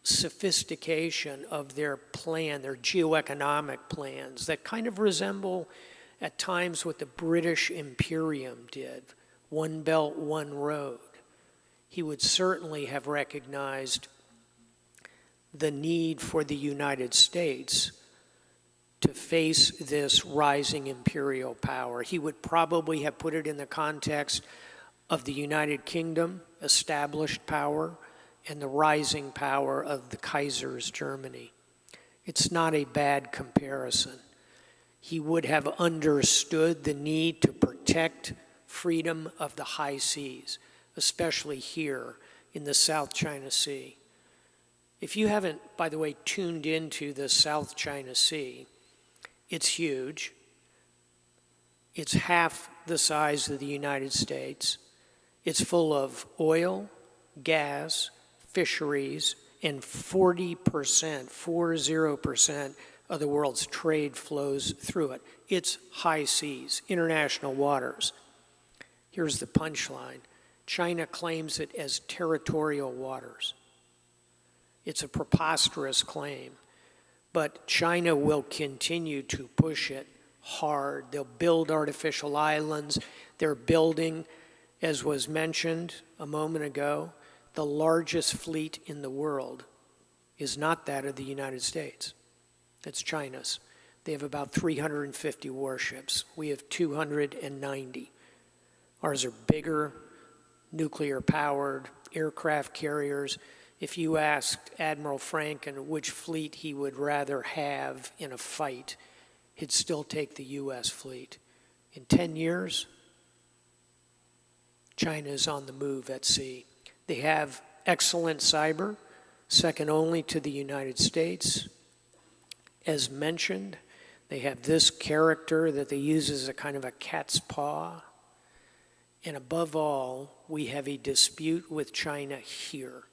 sophistication of their plan, their geoeconomic plans that kind of resemble at times what the British Imperium did, one belt, one road. He would certainly have recognized the need for the United States to face this rising imperial power. He would probably have put it in the context of the United Kingdom, established power, and the rising power of the Kaiser's Germany. It's not a bad comparison. He would have understood the need to protect freedom of the high seas, especially here in the South China Sea. If you haven't, by the way, tuned into the South China Sea, it's huge. It's half the size of the United States. It's full of oil, gas, fisheries, and 40% of the world's trade flows through it. It's high seas, international waters. Here's the punchline. China claims it as territorial waters. It's a preposterous claim, but China will continue to push it hard. They'll build artificial islands. They're building, as was mentioned a moment ago, the largest fleet in the world is not that of the United States. It's China's. They have about 350 warships. We have 290. Ours are bigger, nuclear powered, aircraft carriers. If you asked Admiral Franken which fleet he would rather have in a fight, he'd still take the US fleet. In 10 years, China is on the move at sea. They have excellent cyber, second only to the United States. As mentioned, they have this character that they use as a kind of a cat's paw. And above all, we have a dispute with China here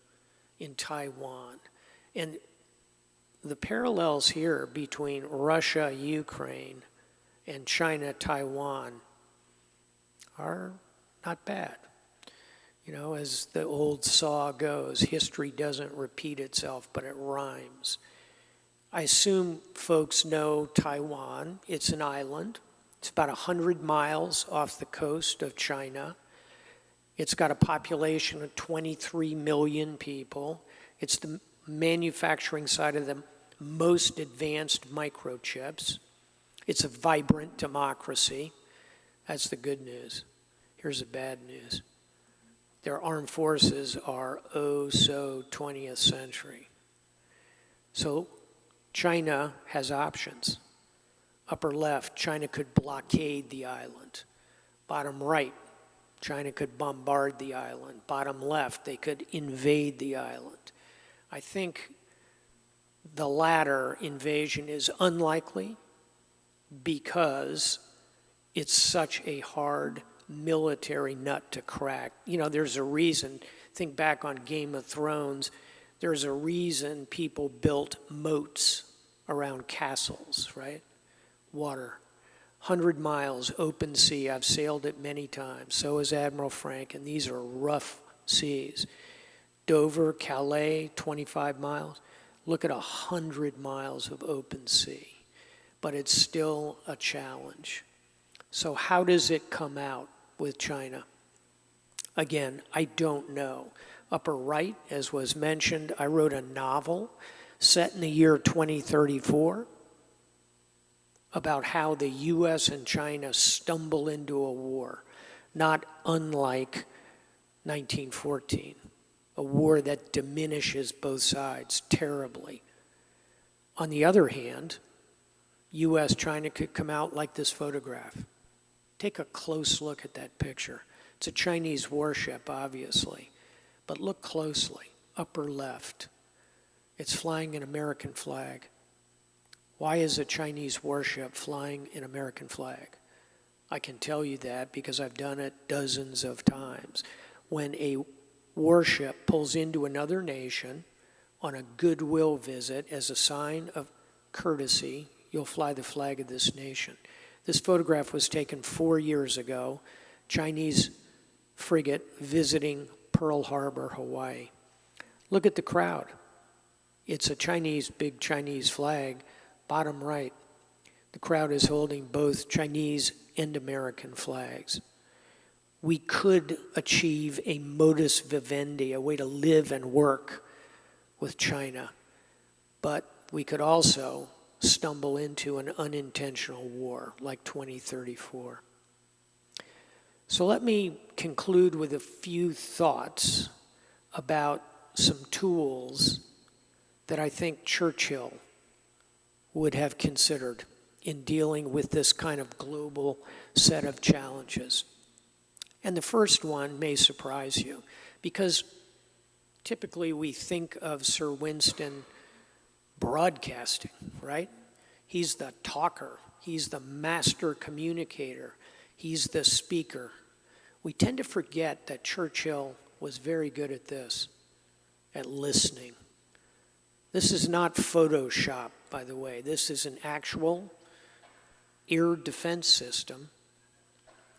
in Taiwan. And the parallels here between Russia, Ukraine, and China, Taiwan are not bad. You know, as the old saw goes, history doesn't repeat itself, but it rhymes. I assume folks know Taiwan. It's an island. It's about 100 miles off the coast of China. It's got a population of 23 million people. It's the manufacturing side of the most advanced microchips. It's a vibrant democracy. That's the good news. Here's the bad news. Their armed forces are oh so 20th century. So China has options. Upper left, China could blockade the island. Bottom right, China could bombard the island. Bottom left, they could invade the island. I think the latter invasion is unlikely because it's such a hard military nut to crack. You know, there's a reason, think back on Game of Thrones, there's a reason people built moats around castles, right? Water. 100 miles, open sea. I've sailed it many times. So has Admiral Frank, and these are rough seas. Dover, Calais, 25 miles. Look at 100 miles of open sea. But it's still a challenge. So how does it come out with China? Again, I don't know. Upper right, as was mentioned, I wrote a novel set in the year 2034 about how the US and China stumble into a war, not unlike 1914, a war that diminishes both sides terribly. On the other hand, US-China could come out like this photograph. Take a close look at that picture. It's a Chinese warship, obviously, but look closely, upper left. It's flying an American flag. Why is a Chinese warship flying an American flag? I can tell you that because I've done it dozens of times. When a warship pulls into another nation on a goodwill visit as a sign of courtesy, you'll fly the flag of this nation. This photograph was taken 4 years ago, Chinese frigate visiting Pearl Harbor, Hawaii. Look at the crowd. It's a big Chinese flag. Bottom right, the crowd is holding both Chinese and American flags. We could achieve a modus vivendi, a way to live and work with China, but we could also stumble into an unintentional war like 2034. So let me conclude with a few thoughts about some tools that I think Churchill would have considered in dealing with this kind of global set of challenges. And the first one may surprise you, because typically we think of Sir Winston broadcasting, right? He's the talker, he's the master communicator, he's the speaker. We tend to forget that Churchill was very good at this, at listening. This is not Photoshop, by the way. This is an actual air defense system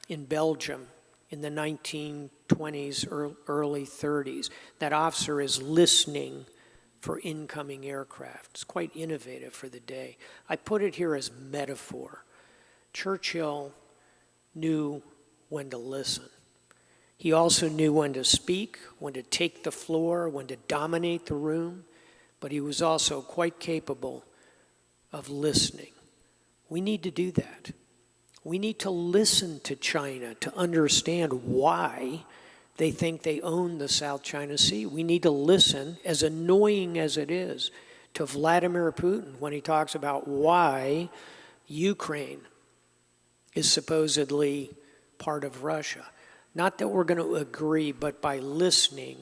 in Belgium in the 1920s, early 30s. That officer is listening for incoming aircraft. It's quite innovative for the day. I put it here as metaphor. Churchill knew when to listen. He also knew when to speak, when to take the floor, when to dominate the room, but he was also quite capable of listening. We need to do that. We need to listen to China to understand why they think they own the South China Sea. We need to listen, as annoying as it is, to Vladimir Putin when he talks about why Ukraine is supposedly part of Russia. Not that we're going to agree, but by listening,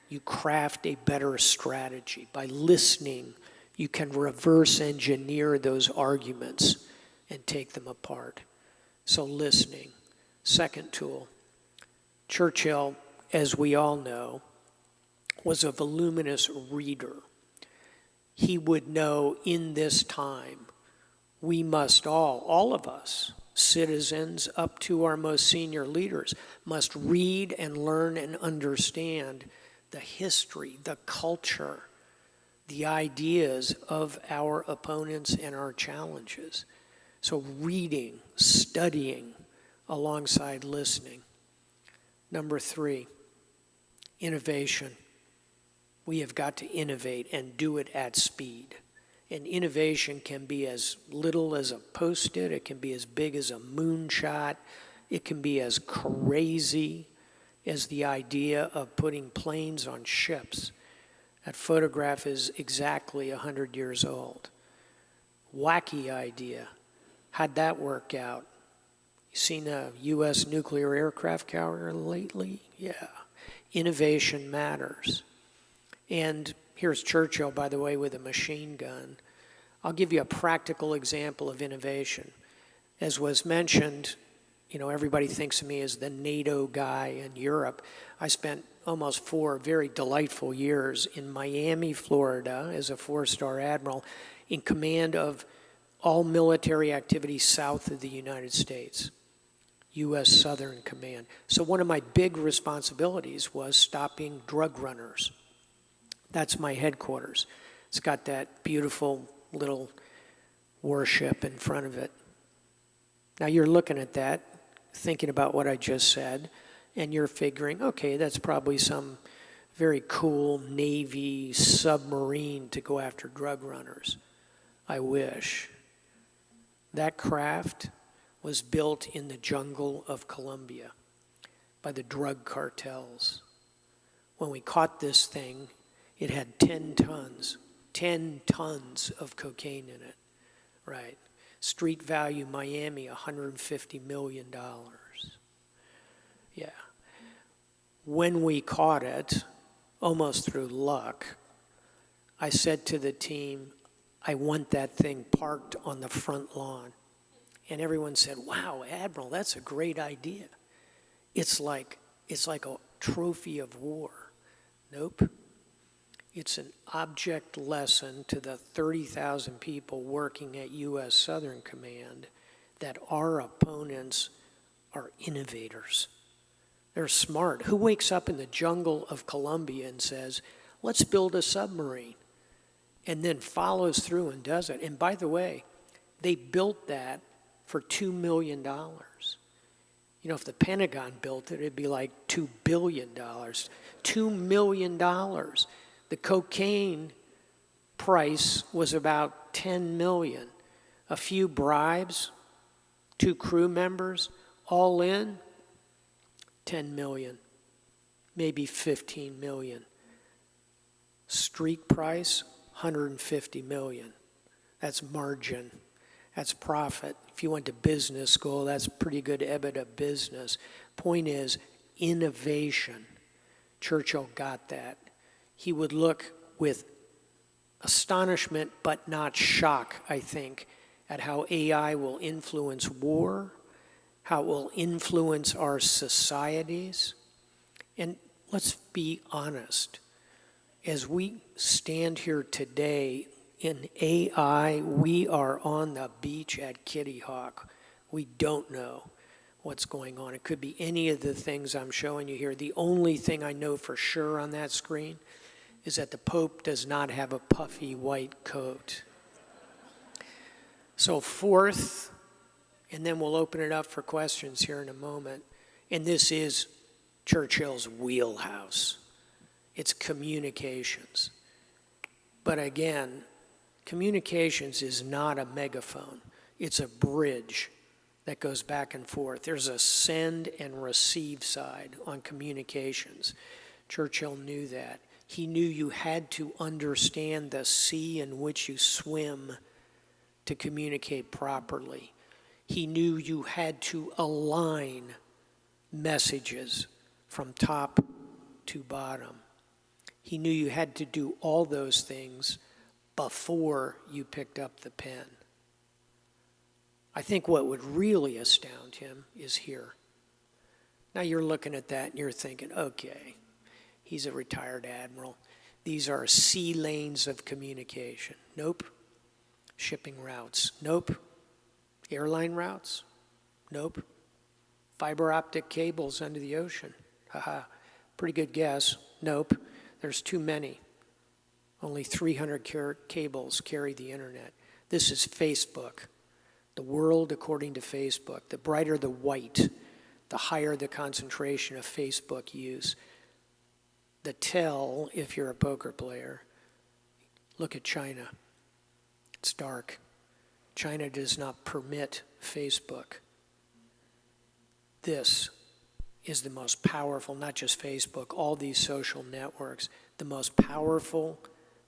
you craft a better strategy. By listening, you can reverse engineer those arguments and take them apart. So listening. Second tool. Churchill, as we all know, was a voluminous reader. He would know in this time, we must all of us, citizens up to our most senior leaders, must read and learn and understand the history, the culture, the ideas of our opponents and our challenges. So reading, studying, alongside listening. Number 3, innovation. We have got to innovate and do it at speed. And innovation can be as little as a Post-it, it can be as big as a moonshot, it can be as crazy as the idea of putting planes on ships. That photograph is exactly 100 years old. Wacky idea. How'd that work out? You seen a U.S. nuclear aircraft carrier lately? Yeah. Innovation matters. And here's Churchill, by the way, with a machine gun. I'll give you a practical example of innovation. As was mentioned, everybody thinks of me as the NATO guy in Europe. I spent almost 4 very delightful years in Miami, Florida, as a 4-star admiral in command of all military activities south of the United States, U.S. Southern Command. So one of my big responsibilities was stopping drug runners. That's my headquarters. It's got that beautiful little warship in front of it. Now you're looking at that, thinking about what I just said, and you're figuring, okay, that's probably some very cool Navy submarine to go after drug runners. I wish. That craft was built in the jungle of Colombia by the drug cartels. When we caught this thing, it had 10 tons of cocaine in it, right? Street value Miami, $150 million. Yeah. When we caught it, almost through luck, I said to the team, I want that thing parked on the front lawn. And everyone said, wow, Admiral, that's a great idea. It's like a trophy of war. Nope. It's an object lesson to the 30,000 people working at U.S. Southern Command that our opponents are innovators. They're smart. Who wakes up in the jungle of Colombia and says, let's build a submarine, and then follows through and does it? And by the way, they built that for $2 million. If the Pentagon built it, it'd be like $2 billion. $2 million. The cocaine price was about $10 million. A few bribes, 2 crew members, all in, $10 million, maybe $15 million. Street price, $150 million. That's margin. That's profit. If you went to business school, that's pretty good EBITDA business. Point is, innovation. Churchill got that. He would look with astonishment, but not shock, I think, at how AI will influence war, how it will influence our societies. And let's be honest, as we stand here today in AI, we are on the beach at Kitty Hawk. We don't know what's going on. It could be any of the things I'm showing you here. The only thing I know for sure on that screen is that the Pope does not have a puffy white coat. So 4th, and then we'll open it up for questions here in a moment. And this is Churchill's wheelhouse. It's communications. But again, communications is not a megaphone. It's a bridge that goes back and forth. There's a send and receive side on communications. Churchill knew that. He knew you had to understand the sea in which you swim to communicate properly. He knew you had to align messages from top to bottom. He knew you had to do all those things before you picked up the pen. I think what would really astound him is here. Now you're looking at that and you're thinking, okay, he's a retired admiral. These are sea lanes of communication. Nope. Shipping routes. Nope. Airline routes. Nope. Fiber optic cables under the ocean. Haha. Pretty good guess. Nope. There's too many. Only 300 cables carry the internet. This is Facebook. The world according to Facebook. The brighter the white, the higher the concentration of Facebook use. The tell, if you're a poker player, look at China. It's dark. China does not permit Facebook. This is the most powerful, not just Facebook, all these social networks, the most powerful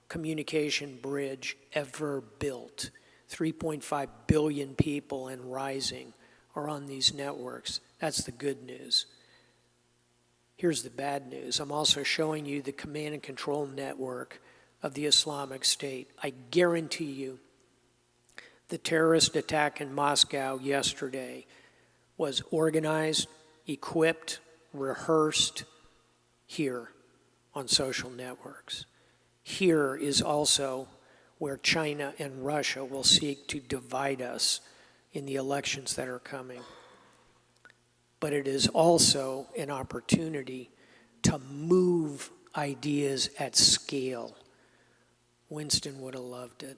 communication bridge ever built. 3.5 billion people and rising are on these networks. That's the good news. Here's the bad news. I'm also showing you the command and control network of the Islamic State. I guarantee you the terrorist attack in Moscow yesterday was organized, equipped, rehearsed here on social networks. Here is also where China and Russia will seek to divide us in the elections that are coming. But it is also an opportunity to move ideas at scale. Winston would have loved it.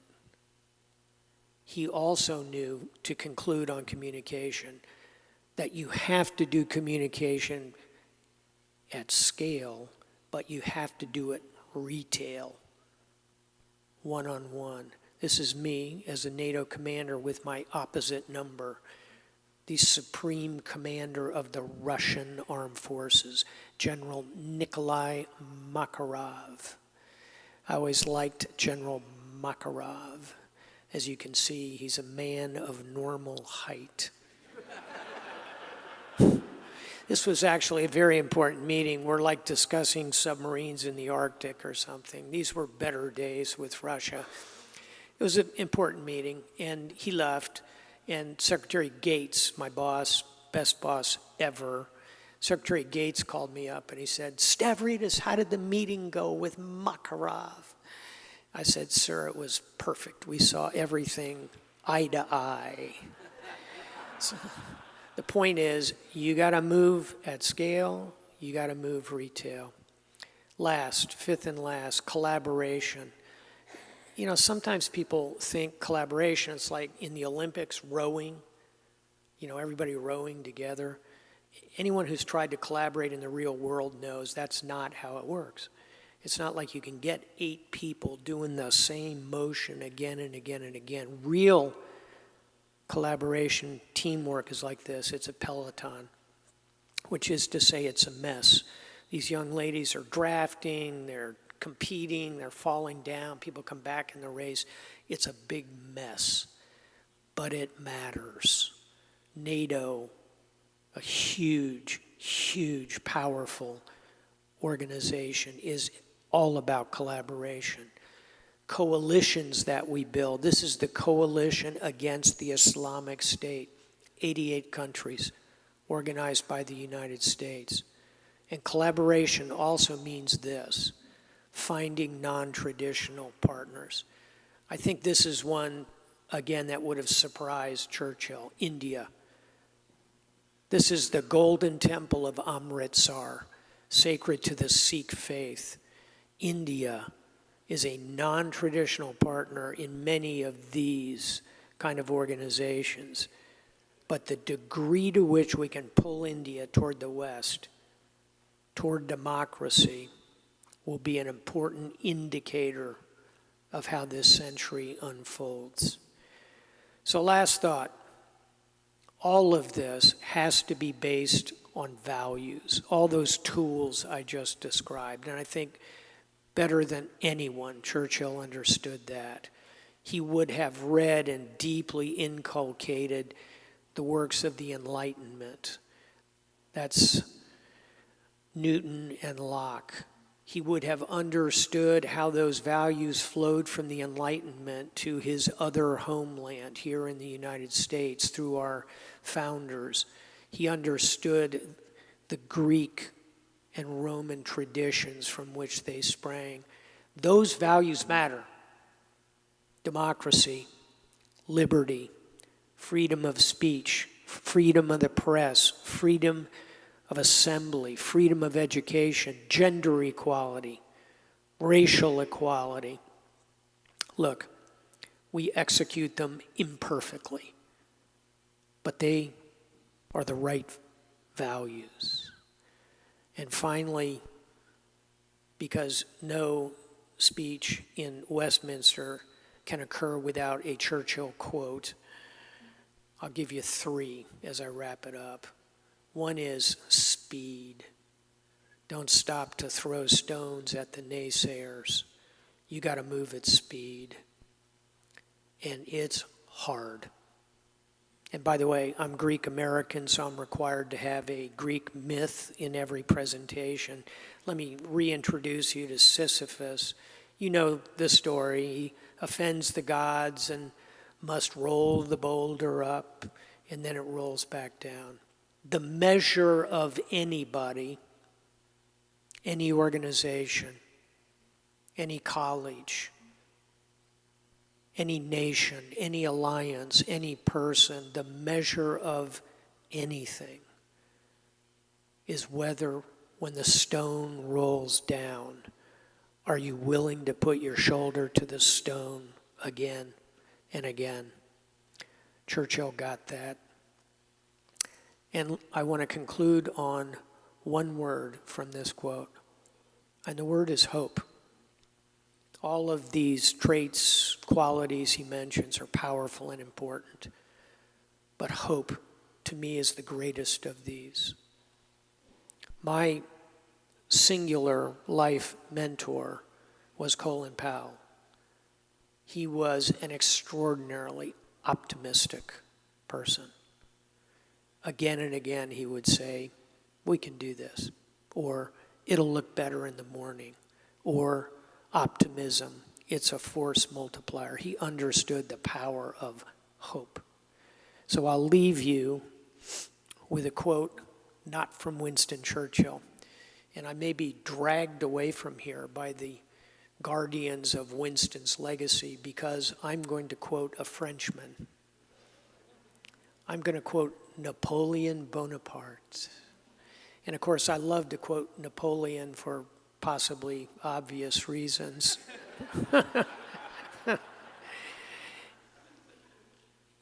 He also knew, to conclude on communication, that you have to do communication at scale, but you have to do it retail, one-on-one. This is me as a NATO commander with my opposite number, the supreme commander of the Russian armed forces, General Nikolai Makarov. I always liked General Makarov. As you can see, he's a man of normal height. This was actually a very important meeting. We're like discussing submarines in the Arctic or something. These were better days with Russia. It was an important meeting, and he left, and Secretary Gates, my boss, best boss ever, Secretary Gates called me up and he said, "Stavridis, how did the meeting go with Makarov?" I said, "Sir, it was perfect. We saw everything eye to eye." So, the point is, you got to move at scale, you got to move retail. Last, fifth and last, collaboration. You know, sometimes people think collaboration is like in the Olympics, rowing, you know, everybody rowing together. Anyone who's tried to collaborate in the real world knows that's not how it works. It's not like you can get 8 people doing the same motion again and again and again. Real collaboration, teamwork is like this. It's a peloton, which is to say it's a mess. These young ladies are drafting, they're competing, they're falling down, people come back in the race. It's a big mess, but it matters. NATO, a huge, huge, powerful organization, is all about collaboration. Coalitions that we build. This is the coalition against the Islamic State. 88 countries organized by the United States. And collaboration also means this: finding non-traditional partners. I think this is one, again, that would have surprised Churchill. India. This is the golden temple of Amritsar, sacred to the Sikh faith. India is a non-traditional partner in many of these kind of organizations. But the degree to which we can pull India toward the West, toward democracy, will be an important indicator of how this century unfolds. So last thought, all of this has to be based on values, all those tools I just described. And I think better than anyone, Churchill understood that. He would have read and deeply inculcated the works of the Enlightenment. That's Newton and Locke. He would have understood how those values flowed from the Enlightenment to his other homeland here in the United States through our founders. He understood the Greek and Roman traditions from which they sprang. Those values matter. Democracy, liberty, freedom of speech, freedom of the press, freedom of assembly, freedom of education, gender equality, racial equality. Look, we execute them imperfectly, but they are the right values. And finally, because no speech in Westminster can occur without a Churchill quote, I'll give you 3 as I wrap it up. One is speed. Don't stop to throw stones at the naysayers. You got to move at speed. And it's hard. And by the way, I'm Greek American, so I'm required to have a Greek myth in every presentation. Let me reintroduce you to Sisyphus. You know the story. He offends the gods and must roll the boulder up, and then it rolls back down. The measure of anybody, any organization, any college, any nation, any alliance, any person, the measure of anything is whether, when the stone rolls down, are you willing to put your shoulder to the stone again and again? Churchill got that. And I want to conclude on one word from this quote, and the word is hope. All of these traits, qualities he mentions are powerful and important, but hope, to me, is the greatest of these. My singular life mentor was Colin Powell. He was an extraordinarily optimistic person. Again and again, he would say, we can do this, or it'll look better in the morning, or optimism, it's a force multiplier. He understood the power of hope. So I'll leave you with a quote, not from Winston Churchill, and I may be dragged away from here by the guardians of Winston's legacy because I'm going to quote a Frenchman. I'm going to quote Napoleon Bonaparte. And of course, I love to quote Napoleon for possibly obvious reasons.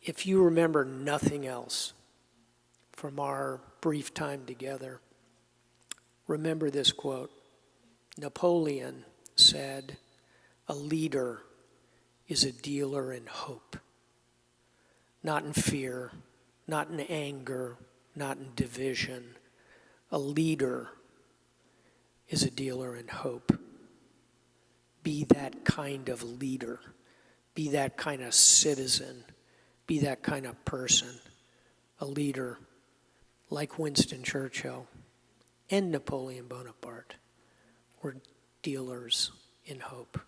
If you remember nothing else from our brief time together, remember this quote. Napoleon said, "A leader is a dealer in hope, not in fear, not in anger, not in division. A leader is a dealer in hope." Be that kind of leader. Be that kind of citizen. Be that kind of person. A leader like Winston Churchill and Napoleon Bonaparte were dealers in hope.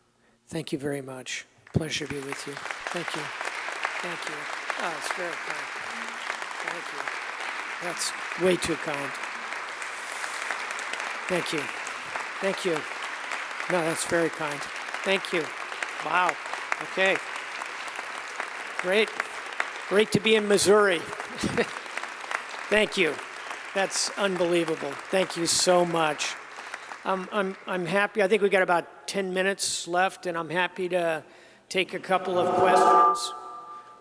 Thank you very much. Pleasure to be with you. Thank you. Thank you. Oh, it's very kind. Thank you. That's way too kind. Thank you. Thank you. No, that's very kind. Thank you. Wow. Okay. Great. Great to be in Missouri. Thank you. That's unbelievable. Thank you so much. I'm happy. I think we got about 10 minutes left, and I'm happy to take a couple of questions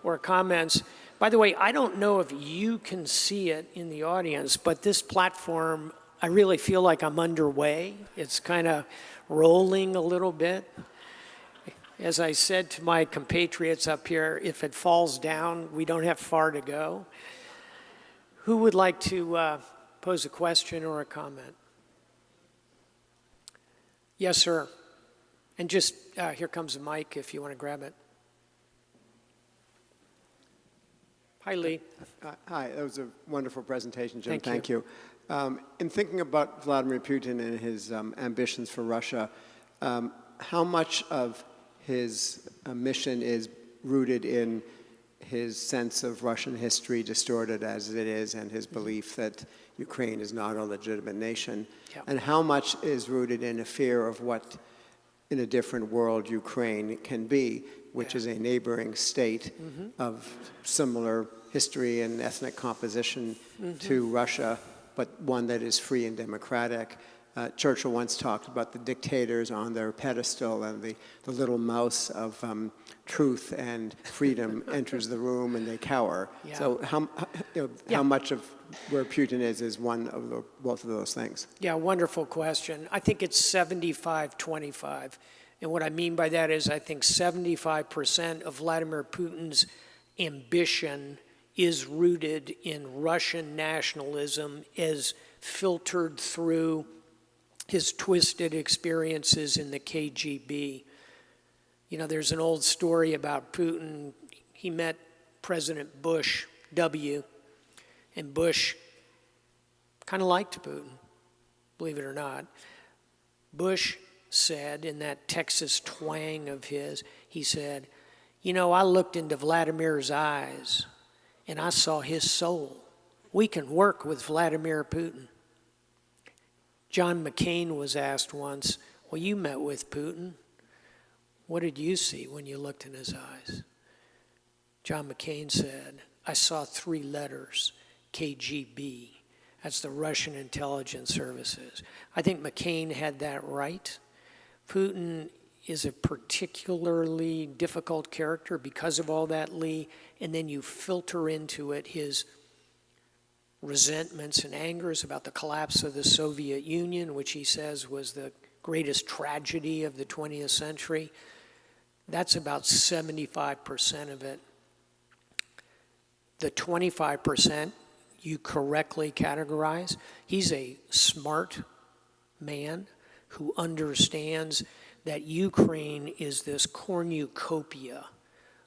or comments. By the way, I don't know if you can see it in the audience, but this platform, I really feel like I'm underway. It's kind of rolling a little bit. As I said to my compatriots up here, if it falls down, we don't have far to go. Who would like to pose a question or a comment? Yes, sir. And just, here comes a mic if you want to grab it. Hi, Lee. Hi, that was a wonderful presentation, Jim. Thank you. In thinking about Vladimir Putin and his ambitions for Russia, how much of his mission is rooted in his sense of Russian history, distorted as it is, and his belief that Ukraine is not a legitimate nation? Yeah. And how much is rooted in a fear of what, in a different world, Ukraine can be, which is a neighboring state of similar history and ethnic composition to Russia, but one that is free and democratic? Churchill once talked about the dictators on their pedestal, and the little mouse of truth and freedom enters the room and they cower. Yeah. So how much of where Putin is one of both of those things? Yeah, wonderful question. I think it's 75-25. And what I mean by that is I think 75% of Vladimir Putin's ambition is rooted in Russian nationalism as filtered through his twisted experiences in the KGB. You know, there's an old story about Putin. He met President Bush W., and Bush kind of liked Putin, believe it or not. Bush said, in that Texas twang of his, he said, you know, I looked into Vladimir's eyes and I saw his soul. We can work with Vladimir Putin. John McCain was asked once, well, you met with Putin. What did you see when you looked in his eyes? John McCain said, I saw 3 letters, KGB. That's the Russian intelligence services. I think McCain had that right. Putin is a particularly difficult character because of all that, Lee, and then you filter into it his resentments and angers about the collapse of the Soviet Union, which he says was the greatest tragedy of the 20th century. That's about 75% of it. The 25% you correctly categorize. He's a smart man who understands that Ukraine is this cornucopia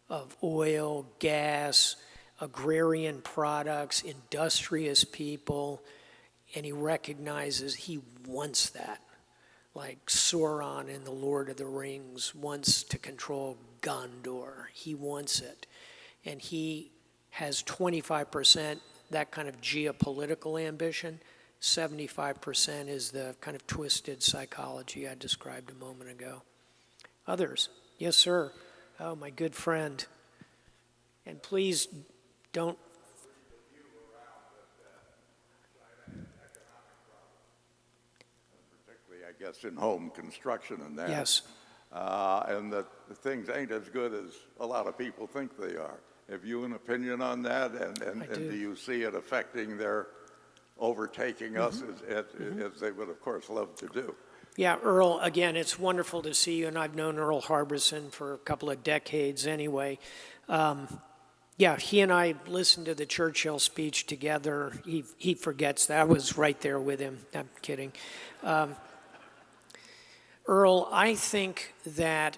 of oil, gas, agrarian products, industrious people, and he recognizes he wants that. Like Sauron in The Lord of the Rings wants to control Gondor. He wants it. And he has 25% that kind of geopolitical ambition. 75% is the kind of twisted psychology I described a moment ago. Others? Yes, sir. Oh, my good friend. And please don't. Particularly, I guess, in home construction and that. Yes. And that the things ain't as good as a lot of people think they are. Have you an opinion on that? And do you see it affecting their overtaking us as they would, of course, love to do? Yeah, Earl, again, it's wonderful to see you, and I've known Earl Harbison for a couple of decades anyway. Yeah, he and I listened to the Churchill speech together. He forgets that. I was right there with him. I'm kidding. Earl, I think that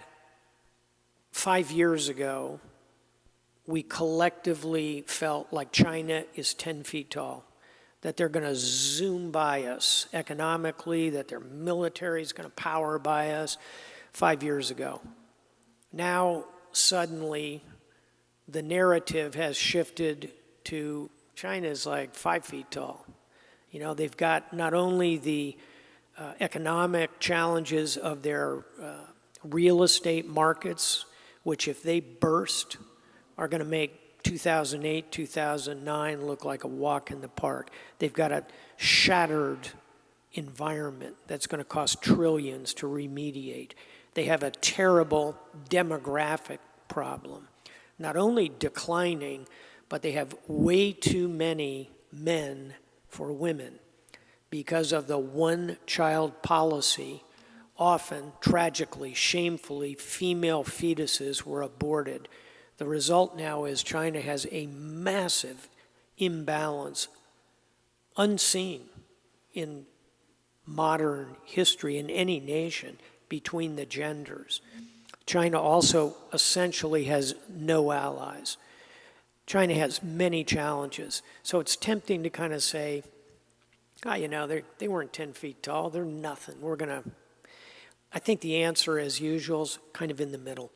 5 years ago, we collectively felt like China is 10 feet tall, that they're going to zoom by us economically, that their military is going to power by us 5 years ago. Now, suddenly, the narrative has shifted to China's like 5 feet tall. You know, they've got not only the economic challenges of their real estate markets, which if they burst, are going to make 2008, 2009 look like a walk in the park. They've got a shattered environment that's going to cost trillions to remediate. They have a terrible demographic problem. Not only declining, but they have way too many men for women because of the one-child policy. Often, tragically, shamefully, female fetuses were aborted. The result now is China has a massive imbalance, unseen in modern history in any nation, between the genders. China also essentially has no allies. China has many challenges. So it's tempting to kind of say, you know, they weren't 10 feet tall, they're nothing. I think the answer, as usual, is kind of in the middle.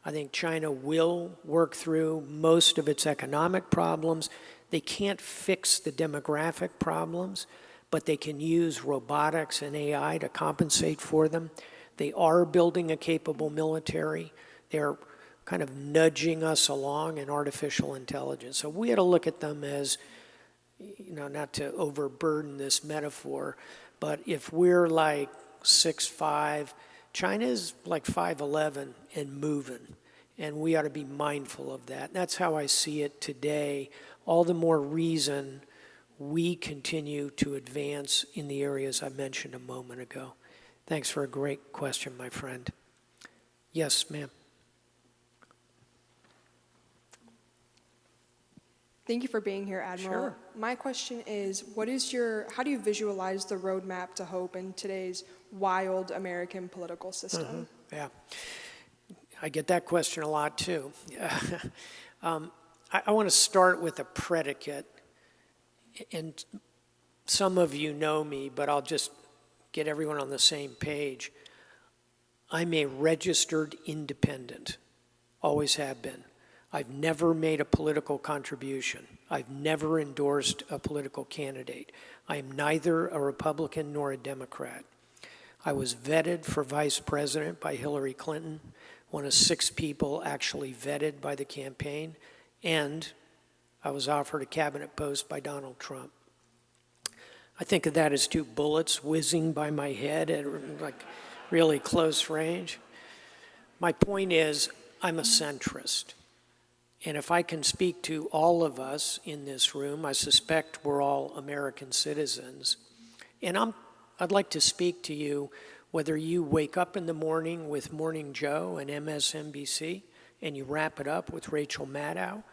I think China will work through most of its economic problems. They can't fix the demographic problems, but they can use robotics and AI to compensate for them. They are building a capable military. They're kind of nudging us along in artificial intelligence. So we had to look at them as not to overburden this metaphor, but if we're like 6'5", China's like 5'11" and moving, and we ought to be mindful of that. That's how I see it today. All the more reason we continue to advance in the areas I mentioned a moment ago. Thanks for a great question, my friend. Yes, ma'am. Thank you for being here, Admiral. Sure. My question is, how do you visualize the roadmap to hope in today's wild American political system? Yeah, I get that question a lot too. I want to start with a predicate, and some of you know me, but I'll just get everyone on the same page. I'm a registered independent, always have been. I've never made a political contribution. I've never endorsed a political candidate. I am neither a Republican nor a Democrat. I was vetted for vice president by Hillary Clinton, one of 6 people actually vetted by the campaign, and I was offered a cabinet post by Donald Trump. I think of that as 2 bullets whizzing by my head at like really close range. My point is, I'm a centrist. And if I can speak to all of us in this room, I suspect we're all American citizens. And I'd like to speak to you whether you wake up in the morning with Morning Joe and MSNBC and you wrap it up with Rachel Maddow,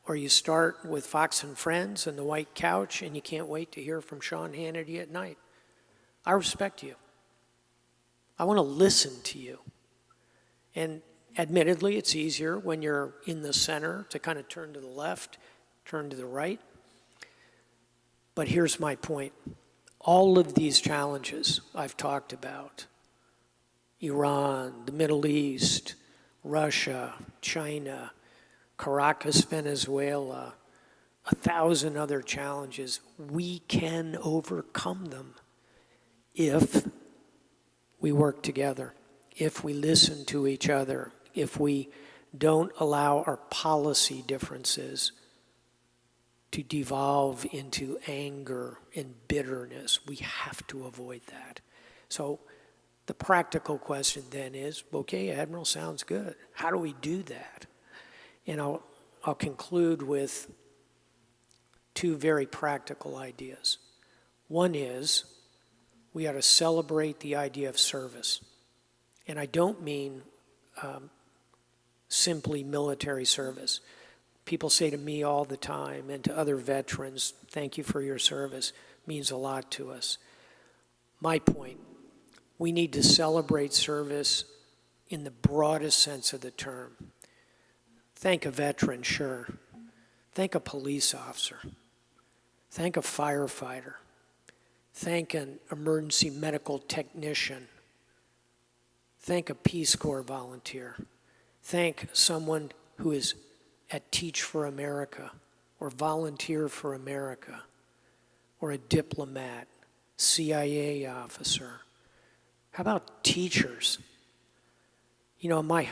or you start with Fox and Friends and the White Couch and you can't wait to hear from Sean Hannity at night. I respect you. I want to listen to you. And admittedly, it's easier when you're in the center to kind of turn to the left, turn to the right. But here's my point. All of these challenges I've talked about, Iran, the Middle East, Russia, China, Caracas, Venezuela, 1,000 other challenges, we can overcome them if we work together, if we listen to each other, if we don't allow our policy differences to devolve into anger and bitterness. We have to avoid that. So the practical question then is, okay, Admiral, sounds good. How do we do that? And I'll conclude with 2 very practical ideas. One is we ought to celebrate the idea of service. And I don't mean simply military service. People say to me all the time and to other veterans, thank you for your service, means a lot to us. My point, we need to celebrate service in the broadest sense of the term. Thank a veteran, sure. Thank a police officer. Thank a firefighter. Thank an emergency medical technician. Thank a Peace Corps volunteer. Thank someone who is at Teach for America or Volunteer for America or a diplomat, CIA officer. How about teachers? You know, my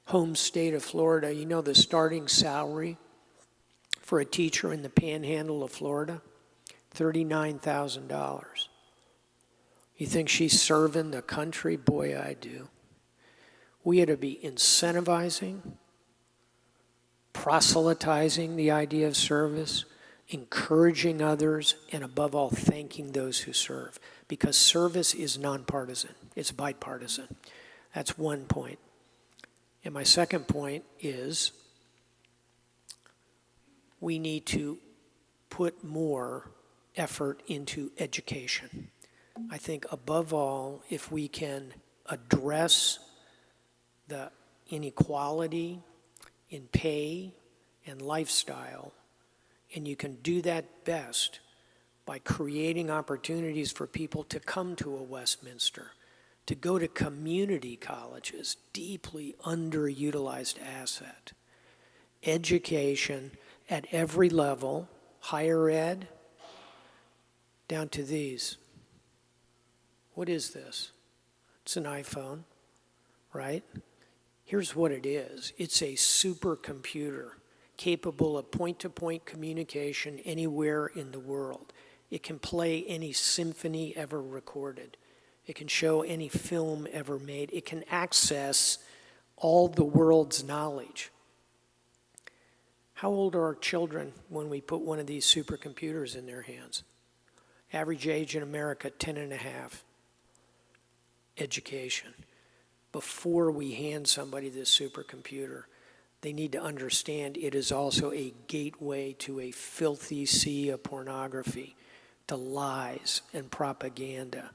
home state of Florida, you know the starting salary for a teacher in the panhandle of Florida? $39,000. You think she's serving the country? Boy, I do. We ought to be incentivizing, proselytizing the idea of service, encouraging others, and above all, thanking those who serve. Because service is nonpartisan. It's bipartisan. That's one point. And my second point is we need to put more effort into education. I think above all, if we can address the inequality in pay and lifestyle, and you can do that best by creating opportunities for people to come to a Westminster, to go to community colleges, deeply underutilized asset. Education at every level, higher ed, down to these. What is this? It's an iPhone, right? Here's what it is. It's a supercomputer. capable of point-to-point communication anywhere in the world. It can play any symphony ever recorded. It can show any film ever made. It can access all the world's knowledge. How old are our children when we put one of these supercomputers in their hands? Average age in America, 10 and a half. Education. Before we hand somebody this supercomputer, they need to understand it is also a gateway to a filthy sea of pornography, to lies and propaganda.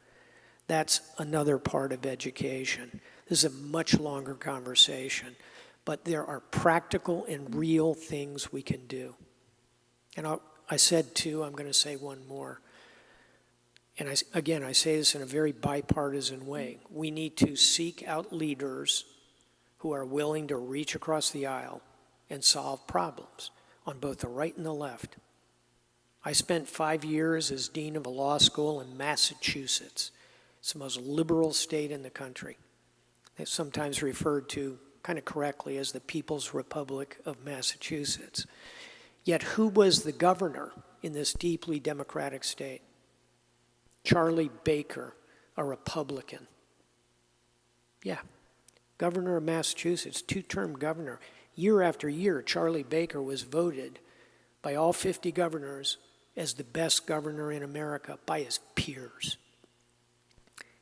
That's another part of education. This is a much longer conversation, but there are practical and real things we can do. And I said two, I'm going to say one more. And I say this in a very bipartisan way. We need to seek out leaders who are willing to reach across the aisle and solve problems on both the right and the left. I spent 5 years as dean of a law school in Massachusetts. It's the most liberal state in the country. It's sometimes referred to kind of correctly as the People's Republic of Massachusetts. Yet who was the governor in this deeply democratic state? Charlie Baker, a Republican. Yeah, governor of Massachusetts, two-term governor. Year after year, Charlie Baker was voted by all 50 governors as the best governor in America by his peers.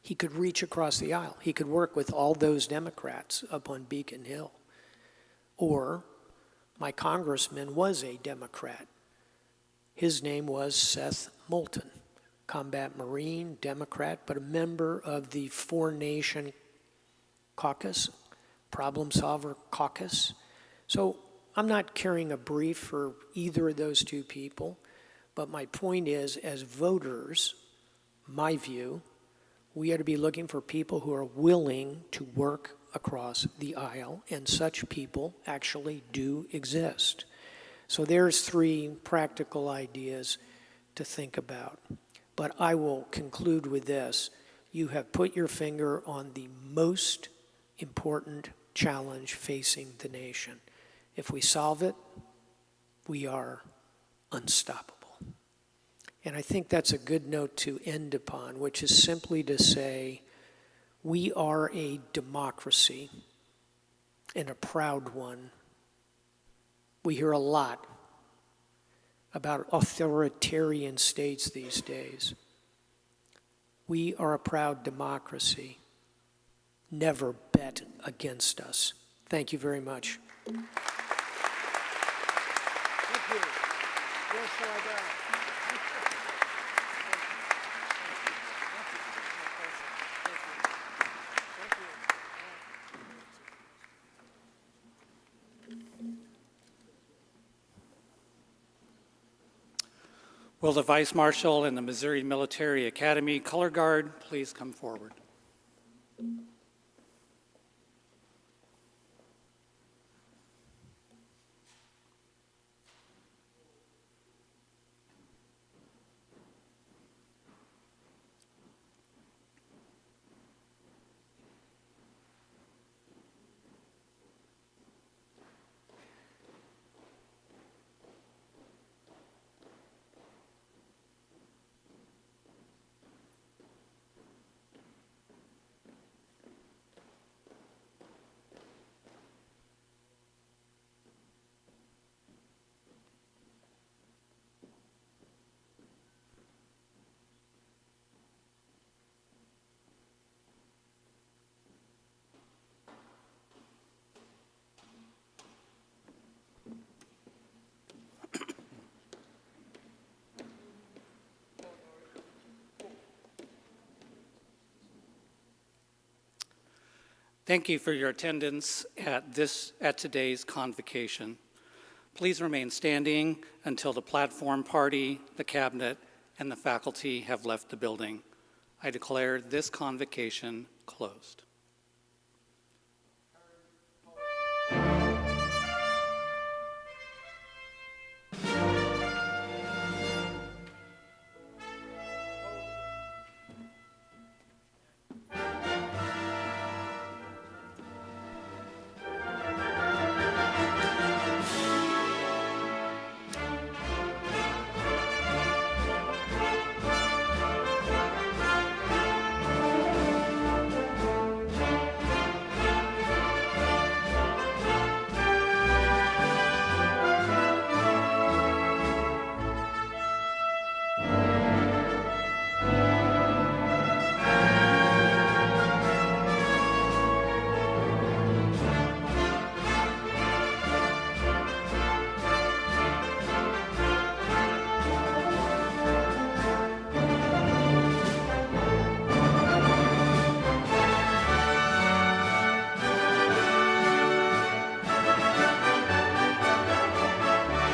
He could reach across the aisle. He could work with all those Democrats up on Beacon Hill. Or my congressman was a Democrat. His name was Seth Moulton, combat Marine, Democrat, but a member of the Four-Nation Caucus, Problem Solver Caucus. So I'm not carrying a brief for either of those two people, but my point is, as voters, my view, we ought to be looking for people who are willing to work across the aisle, and such people actually do exist. So there's three practical ideas to think about. But I will conclude with this. You have put your finger on the most important challenge facing the nation. If we solve it, we are unstoppable. And I think that's a good note to end upon, which is simply to say, we are a democracy, and a proud one. We hear a lot about authoritarian states these days. We are a proud democracy. Never bet against us. Thank you very much. Thank you. Where shall I go? Will the Vice Marshal and the Missouri Military Academy Color Guard please come forward? Thank you for your attendance at today's convocation. Please remain standing until the platform party, the cabinet, and the faculty have left the building. I declare this convocation closed.